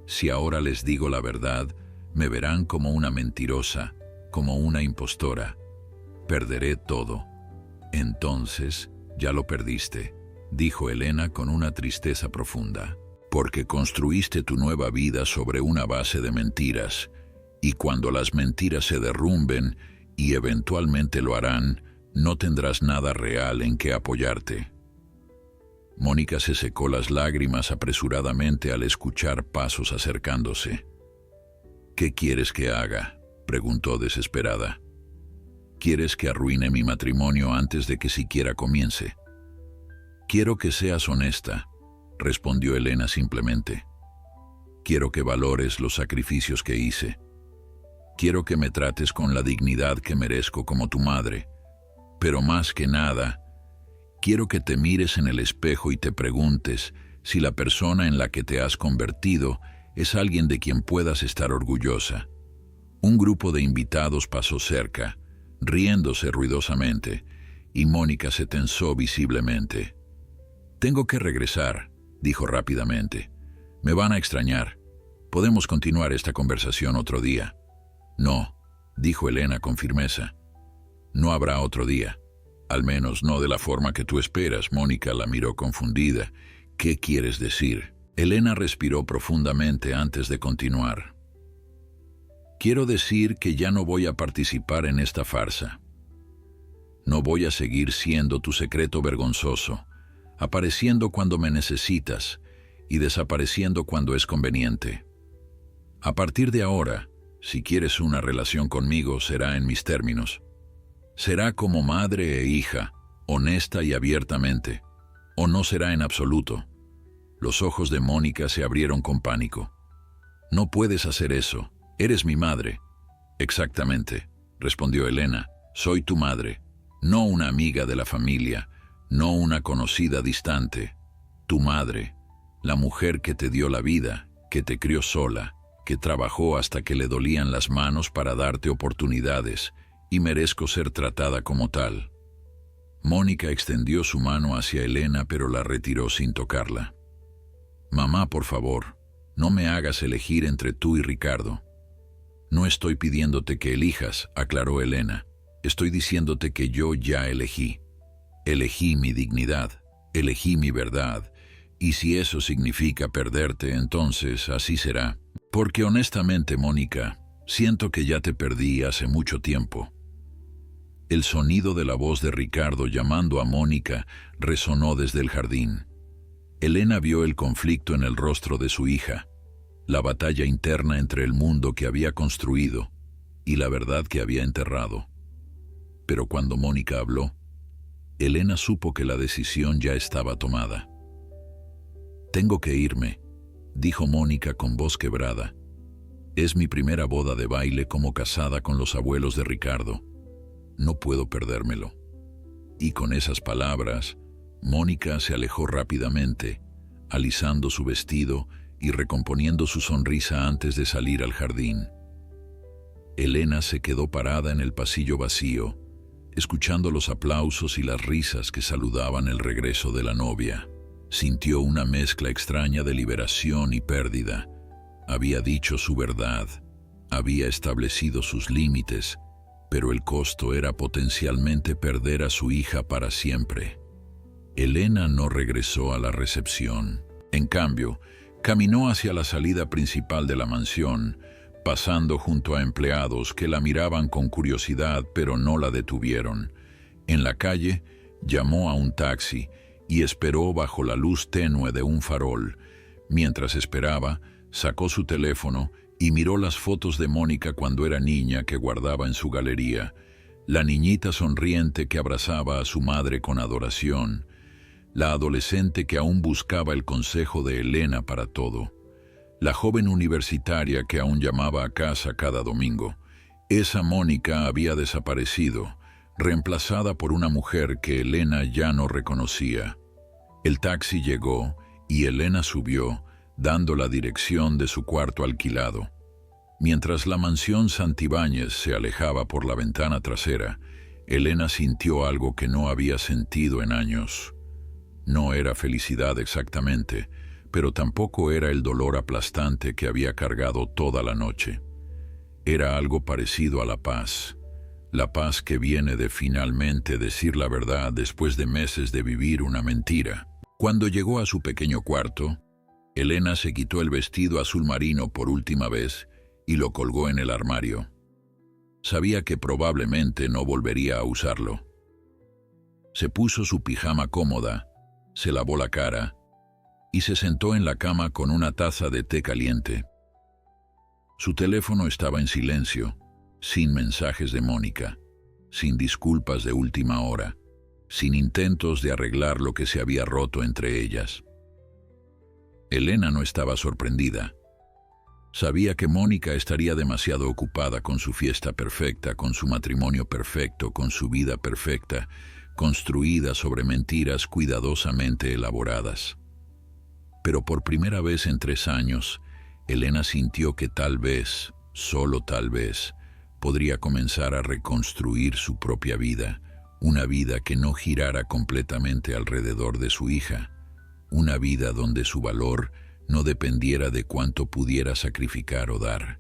Si ahora les digo la verdad, me verán como una mentirosa, como una impostora. Perderé todo». «Entonces, ya lo perdiste», dijo Elena con una tristeza profunda. «Porque construiste tu nueva vida sobre una base de mentiras, y cuando las mentiras se derrumben, y eventualmente lo harán, no tendrás nada real en que apoyarte». Mónica se secó las lágrimas apresuradamente al escuchar pasos acercándose. «¿Qué quieres que haga?», preguntó desesperada. «¿Quieres que arruine mi matrimonio antes de que siquiera comience?». «Quiero que seas honesta», respondió Elena simplemente. «Quiero que valores los sacrificios que hice. Quiero que me trates con la dignidad que merezco como tu madre. Pero más que nada, quiero que te mires en el espejo y te preguntes si la persona en la que te has convertido es alguien de quien puedas estar orgullosa». Un grupo de invitados pasó cerca, riéndose ruidosamente, y Mónica se tensó visiblemente. «Tengo que regresar», dijo rápidamente. «Me van a extrañar. Podemos continuar esta conversación otro día». «No», dijo Elena con firmeza. «No habrá otro día. Al menos no de la forma que tú esperas». Mónica la miró confundida. «¿Qué quieres decir?». Elena respiró profundamente antes de continuar. «Quiero decir que ya no voy a participar en esta farsa. No voy a seguir siendo tu secreto vergonzoso, apareciendo cuando me necesitas y desapareciendo cuando es conveniente. A partir de ahora, si quieres una relación conmigo, será en mis términos. Será como madre e hija, honesta y abiertamente, o no será en absoluto. Los ojos de Mónica se abrieron con pánico. No puedes hacer eso. Eres mi madre. Exactamente, respondió Elena. Soy tu madre, no una amiga de la familia, no una conocida distante. Tu madre, la mujer que te dio la vida, que te crió sola, que trabajó hasta que le dolían las manos para darte oportunidades, y merezco ser tratada como tal. Mónica extendió su mano hacia Elena, pero la retiró sin tocarla. Mamá, por favor, no me hagas elegir entre tú y Ricardo. No estoy pidiéndote que elijas, aclaró Elena. Estoy diciéndote que yo ya elegí. Elegí mi dignidad, elegí mi verdad, y si eso significa perderte, entonces así será. Porque honestamente, Mónica, siento que ya te perdí hace mucho tiempo. El sonido de la voz de Ricardo llamando a Mónica resonó desde el jardín. Elena vio el conflicto en el rostro de su hija, la batalla interna entre el mundo que había construido y la verdad que había enterrado. Pero cuando Mónica habló, Elena supo que la decisión ya estaba tomada. «Tengo que irme», dijo Mónica con voz quebrada. «Es mi primera boda de baile como casada con los abuelos de Ricardo. No puedo perdérmelo». Y con esas palabras, Mónica se alejó rápidamente, alisando su vestido y recomponiendo su sonrisa antes de salir al jardín. Elena se quedó parada en el pasillo vacío, escuchando los aplausos y las risas que saludaban el regreso de la novia. Sintió una mezcla extraña de liberación y pérdida. Había dicho su verdad, había establecido sus límites, pero el costo era potencialmente perder a su hija para siempre. Elena no regresó a la recepción. En cambio, caminó hacia la salida principal de la mansión, pasando junto a empleados que la miraban con curiosidad pero no la detuvieron. En la calle, llamó a un taxi y esperó bajo la luz tenue de un farol. Mientras esperaba, sacó su teléfono y miró las fotos de Mónica cuando era niña que guardaba en su galería. La niñita sonriente que abrazaba a su madre con adoración. La adolescente que aún buscaba el consejo de Elena para todo. La joven universitaria que aún llamaba a casa cada domingo. Esa Mónica había desaparecido, reemplazada por una mujer que Elena ya no reconocía. El taxi llegó y Elena subió, dando la dirección de su cuarto alquilado. Mientras la mansión Santibáñez se alejaba por la ventana trasera, Elena sintió algo que no había sentido en años. No era felicidad exactamente, pero tampoco era el dolor aplastante que había cargado toda la noche. Era algo parecido a la paz que viene de finalmente decir la verdad después de meses de vivir una mentira. Cuando llegó a su pequeño cuarto, Elena se quitó el vestido azul marino por última vez y lo colgó en el armario. Sabía que probablemente no volvería a usarlo. Se puso su pijama cómoda, se lavó la cara y se sentó en la cama con una taza de té caliente. Su teléfono estaba en silencio, sin mensajes de Mónica, sin disculpas de última hora, sin intentos de arreglar lo que se había roto entre ellas. Elena no estaba sorprendida. Sabía que Mónica estaría demasiado ocupada con su fiesta perfecta, con su matrimonio perfecto, con su vida perfecta, construida sobre mentiras cuidadosamente elaboradas. Pero por primera vez en 3 años, Elena sintió que tal vez, solo tal vez, podría comenzar a reconstruir su propia vida, una vida que no girara completamente alrededor de su hija, una vida donde su valor no dependiera de cuánto pudiera sacrificar o dar,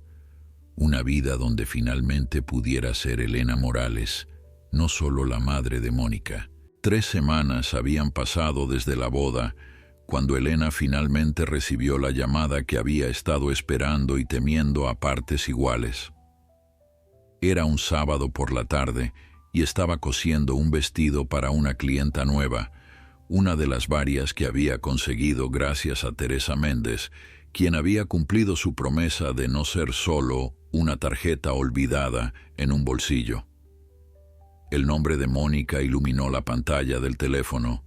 una vida donde finalmente pudiera ser Elena Morales, no solo la madre de Mónica. 3 semanas habían pasado desde la boda, cuando Elena finalmente recibió la llamada que había estado esperando y temiendo a partes iguales. Era un sábado por la tarde y estaba cosiendo un vestido para una clienta nueva, una de las varias que había conseguido gracias a Teresa Méndez, quien había cumplido su promesa de no ser solo una tarjeta olvidada en un bolsillo. El nombre de Mónica iluminó la pantalla del teléfono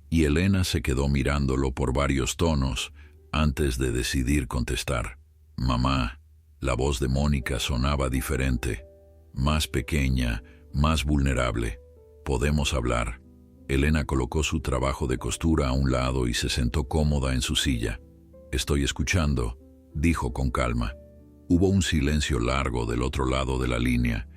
y Elena se quedó mirándolo por varios tonos antes de decidir contestar. Mamá. La voz de Mónica sonaba diferente, más pequeña, más vulnerable. Podemos hablar. Elena colocó su trabajo de costura a un lado y se sentó cómoda en su silla. Estoy escuchando, dijo con calma. Hubo un silencio largo del otro lado de la línea,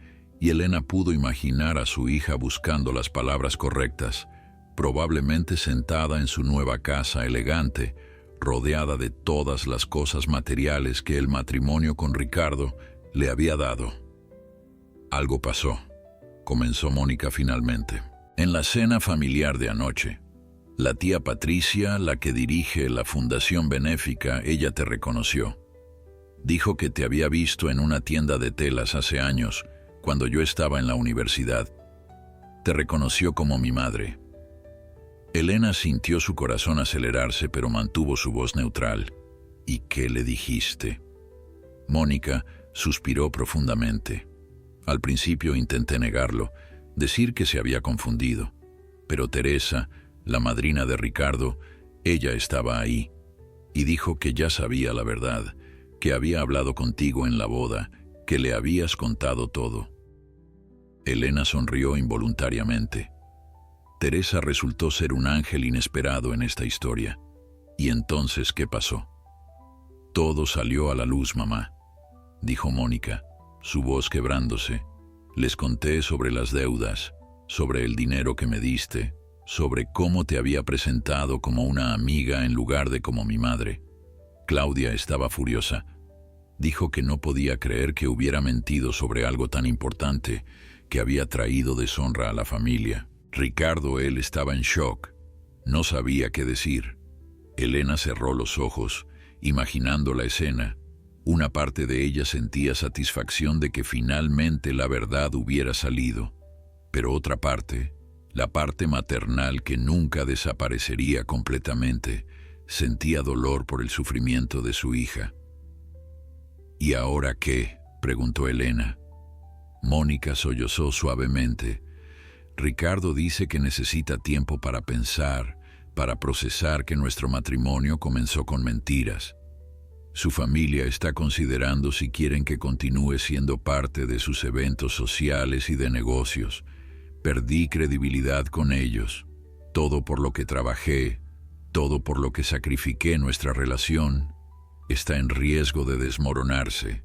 y Elena pudo imaginar a su hija buscando las palabras correctas, probablemente sentada en su nueva casa elegante, rodeada de todas las cosas materiales que el matrimonio con Ricardo le había dado. Algo pasó, comenzó Mónica finalmente. En la cena familiar de anoche, la tía Patricia, la que dirige la fundación benéfica, ella te reconoció. Dijo que te había visto en una tienda de telas hace años, cuando yo estaba en la universidad. Te reconoció como mi madre. Elena sintió su corazón acelerarse, pero mantuvo su voz neutral. ¿Y qué le dijiste? Mónica suspiró profundamente. Al principio intenté negarlo, decir que se había confundido. Pero Teresa, la madrina de Ricardo, ella estaba ahí, y dijo que ya sabía la verdad, que había hablado contigo en la boda, que le habías contado todo. Elena sonrió involuntariamente. Teresa resultó ser un ángel inesperado en esta historia. ¿Y entonces qué pasó? Todo salió a la luz, mamá, dijo Mónica, su voz quebrándose. Les conté sobre las deudas, sobre el dinero que me diste, sobre cómo te había presentado como una amiga en lugar de como mi madre. Claudia estaba furiosa. Dijo que no podía creer que hubiera mentido sobre algo tan importante, que había traído deshonra a la familia. Ricardo, él estaba en shock. No sabía qué decir. Elena cerró los ojos, imaginando la escena. Una parte de ella sentía satisfacción de que finalmente la verdad hubiera salido. Pero otra parte, la parte maternal que nunca desaparecería completamente, sentía dolor por el sufrimiento de su hija. ¿Y ahora qué?, preguntó Elena. Mónica sollozó suavemente. Ricardo dice que necesita tiempo para pensar, para procesar que nuestro matrimonio comenzó con mentiras. Su familia está considerando si quieren que continúe siendo parte de sus eventos sociales y de negocios. Perdí credibilidad con ellos. Todo por lo que trabajé, todo por lo que sacrifiqué nuestra relación, está en riesgo de desmoronarse.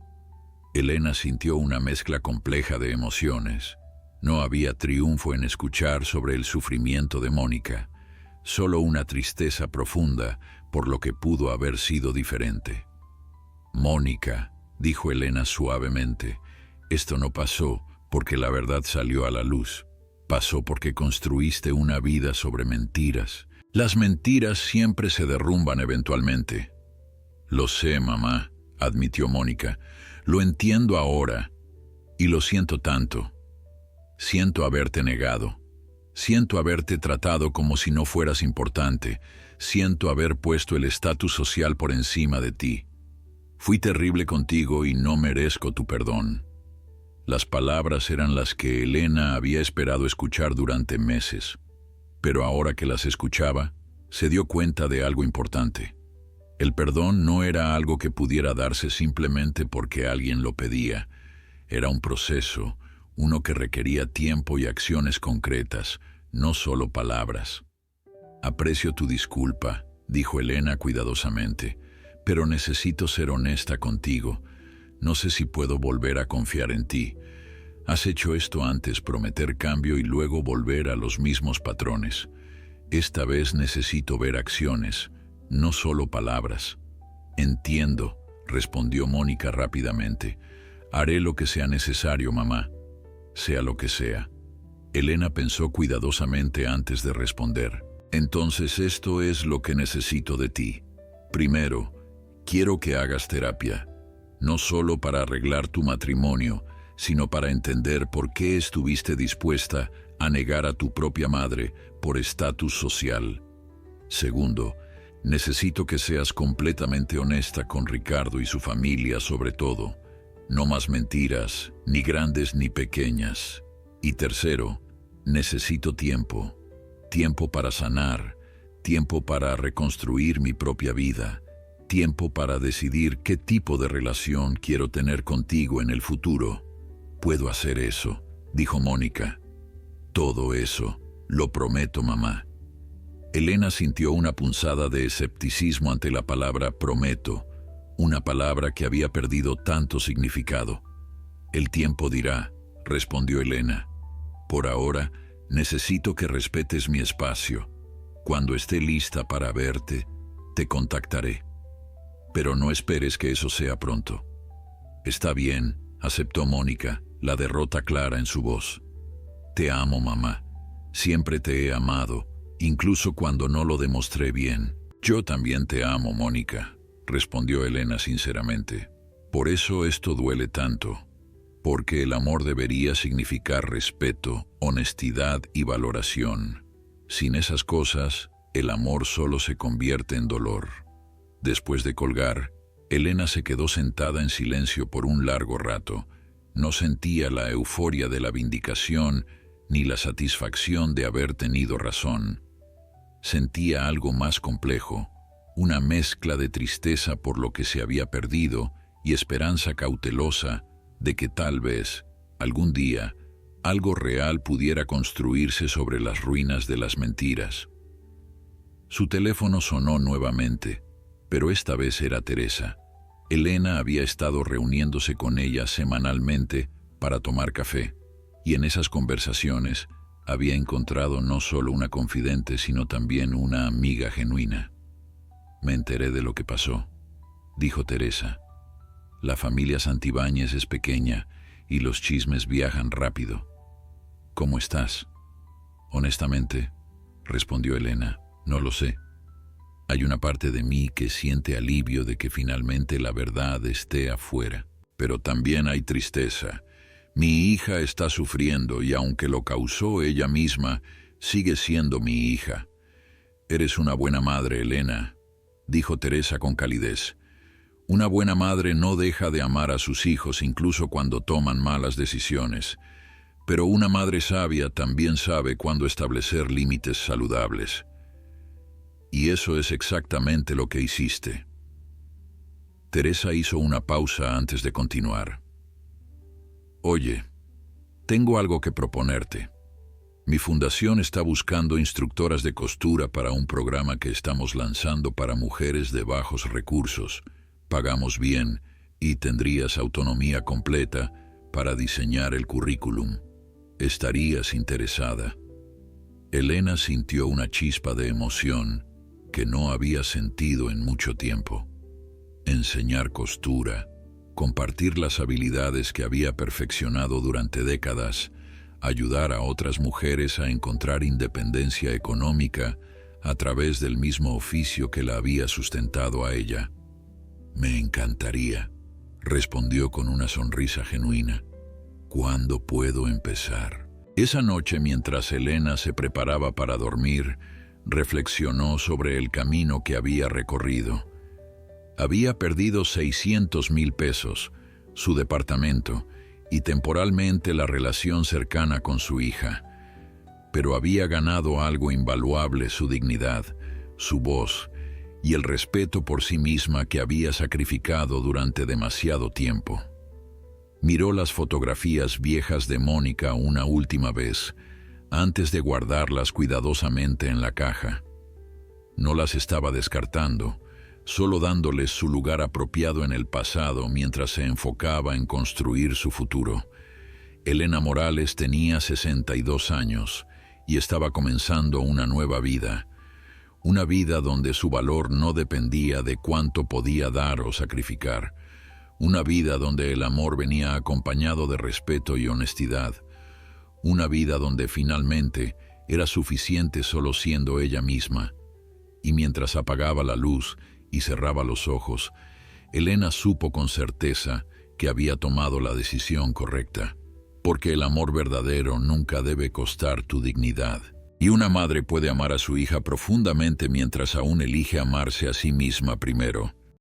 Elena sintió una mezcla compleja de emociones. No había triunfo en escuchar sobre el sufrimiento de Mónica, solo una tristeza profunda por lo que pudo haber sido diferente. Mónica, dijo Elena suavemente, esto no pasó porque la verdad salió a la luz. Pasó porque construiste una vida sobre mentiras. Las mentiras siempre se derrumban eventualmente. Lo sé, mamá, admitió Mónica. Lo entiendo ahora y lo siento tanto. Siento haberte negado. Siento haberte tratado como si no fueras importante. Siento haber puesto el estatus social por encima de ti. Fui terrible contigo y no merezco tu perdón. Las palabras eran las que Elena había esperado escuchar durante meses. Pero ahora que las escuchaba, se dio cuenta de algo importante. El perdón no era algo que pudiera darse simplemente porque alguien lo pedía. Era un proceso, uno que requería tiempo y acciones concretas, no solo palabras. Aprecio tu disculpa, dijo Elena cuidadosamente, pero necesito ser honesta contigo. No sé si puedo volver a confiar en ti. Has hecho esto antes, prometer cambio y luego volver a los mismos patrones. Esta vez necesito ver acciones, no solo palabras. Entiendo, respondió Mónica rápidamente. Haré lo que sea necesario, mamá. Sea lo que sea. Elena pensó cuidadosamente antes de responder. Entonces esto es lo que necesito de ti. Primero, quiero que hagas terapia, no solo para arreglar tu matrimonio, sino para entender por qué estuviste dispuesta a negar a tu propia madre por estatus social. Segundo, necesito que seas completamente honesta con Ricardo y su familia sobre todo. No más mentiras, ni grandes ni pequeñas. Y tercero, necesito tiempo. Tiempo para sanar, tiempo para reconstruir mi propia vida, tiempo para decidir qué tipo de relación quiero tener contigo en el futuro. Puedo hacer eso, dijo Mónica. Todo eso, lo prometo, mamá. Elena sintió una punzada de escepticismo ante la palabra prometo, una palabra que había perdido tanto significado. El tiempo dirá, respondió Elena. Por ahora, necesito que respetes mi espacio. Cuando esté lista para verte, te contactaré. Pero no esperes que eso sea pronto. Está bien, aceptó Mónica, la derrota clara en su voz. Te amo, mamá. Siempre te he amado, incluso cuando no lo demostré bien. Yo también te amo, Mónica, respondió Elena sinceramente. Por eso esto duele tanto. Porque el amor debería significar respeto, honestidad y valoración. Sin esas cosas, el amor solo se convierte en dolor. Después de colgar, Elena se quedó sentada en silencio por un largo rato. No sentía la euforia de la vindicación ni la satisfacción de haber tenido razón. Sentía algo más complejo, una mezcla de tristeza por lo que se había perdido y esperanza cautelosa de que tal vez, algún día, algo real pudiera construirse sobre las ruinas de las mentiras. Su teléfono sonó nuevamente, pero esta vez era Teresa. Elena había estado reuniéndose con ella semanalmente para tomar café, y en esas conversaciones había encontrado no solo una confidente, sino también una amiga genuina. Me enteré de lo que pasó, dijo Teresa. La familia Santibáñez es pequeña y los chismes viajan rápido. ¿Cómo estás? Honestamente, respondió Elena, no lo sé. Hay una parte de mí que siente alivio de que finalmente la verdad esté afuera. Pero también hay tristeza. Mi hija está sufriendo y aunque lo causó ella misma, sigue siendo mi hija. Eres una buena madre, Elena, dijo Teresa con calidez. Una buena madre no deja de amar a sus hijos incluso cuando toman malas decisiones. Pero una madre sabia también sabe cuándo establecer límites saludables. Y eso es exactamente lo que hiciste. Teresa hizo una pausa antes de continuar. Oye, tengo algo que proponerte. Mi fundación está buscando instructoras de costura para un programa que estamos lanzando para mujeres de bajos recursos. Pagamos bien y tendrías autonomía completa para diseñar el currículum. ¿Estarías interesada? Elena sintió una chispa de emoción que no había sentido en mucho tiempo. Enseñar costura, compartir las habilidades que había perfeccionado durante décadas, ayudar a otras mujeres a encontrar independencia económica a través del mismo oficio que la había sustentado a ella. Me encantaría, respondió con una sonrisa genuina. ¿Cuándo puedo empezar? Esa noche, mientras Elena se preparaba para dormir, reflexionó sobre el camino que había recorrido. Había perdido 600,000 pesos, su departamento y temporalmente la relación cercana con su hija. Pero había ganado algo invaluable: su dignidad, su voz y el respeto por sí misma que había sacrificado durante demasiado tiempo. Miró las fotografías viejas de Mónica una última vez, antes de guardarlas cuidadosamente en la caja. No las estaba descartando, solo dándoles su lugar apropiado en el pasado mientras se enfocaba en construir su futuro. Elena Morales tenía 62 años y estaba comenzando una nueva vida. Una vida donde su valor no dependía de cuánto podía dar o sacrificar. Una vida donde el amor venía acompañado de respeto y honestidad. Una vida donde finalmente era suficiente solo siendo ella misma. Y mientras apagaba la luz y cerraba los ojos, Elena supo con certeza que había tomado la decisión correcta. Porque el amor verdadero nunca debe costar tu dignidad. Y una madre puede amar a su hija profundamente mientras aún elige amarse a sí misma primero.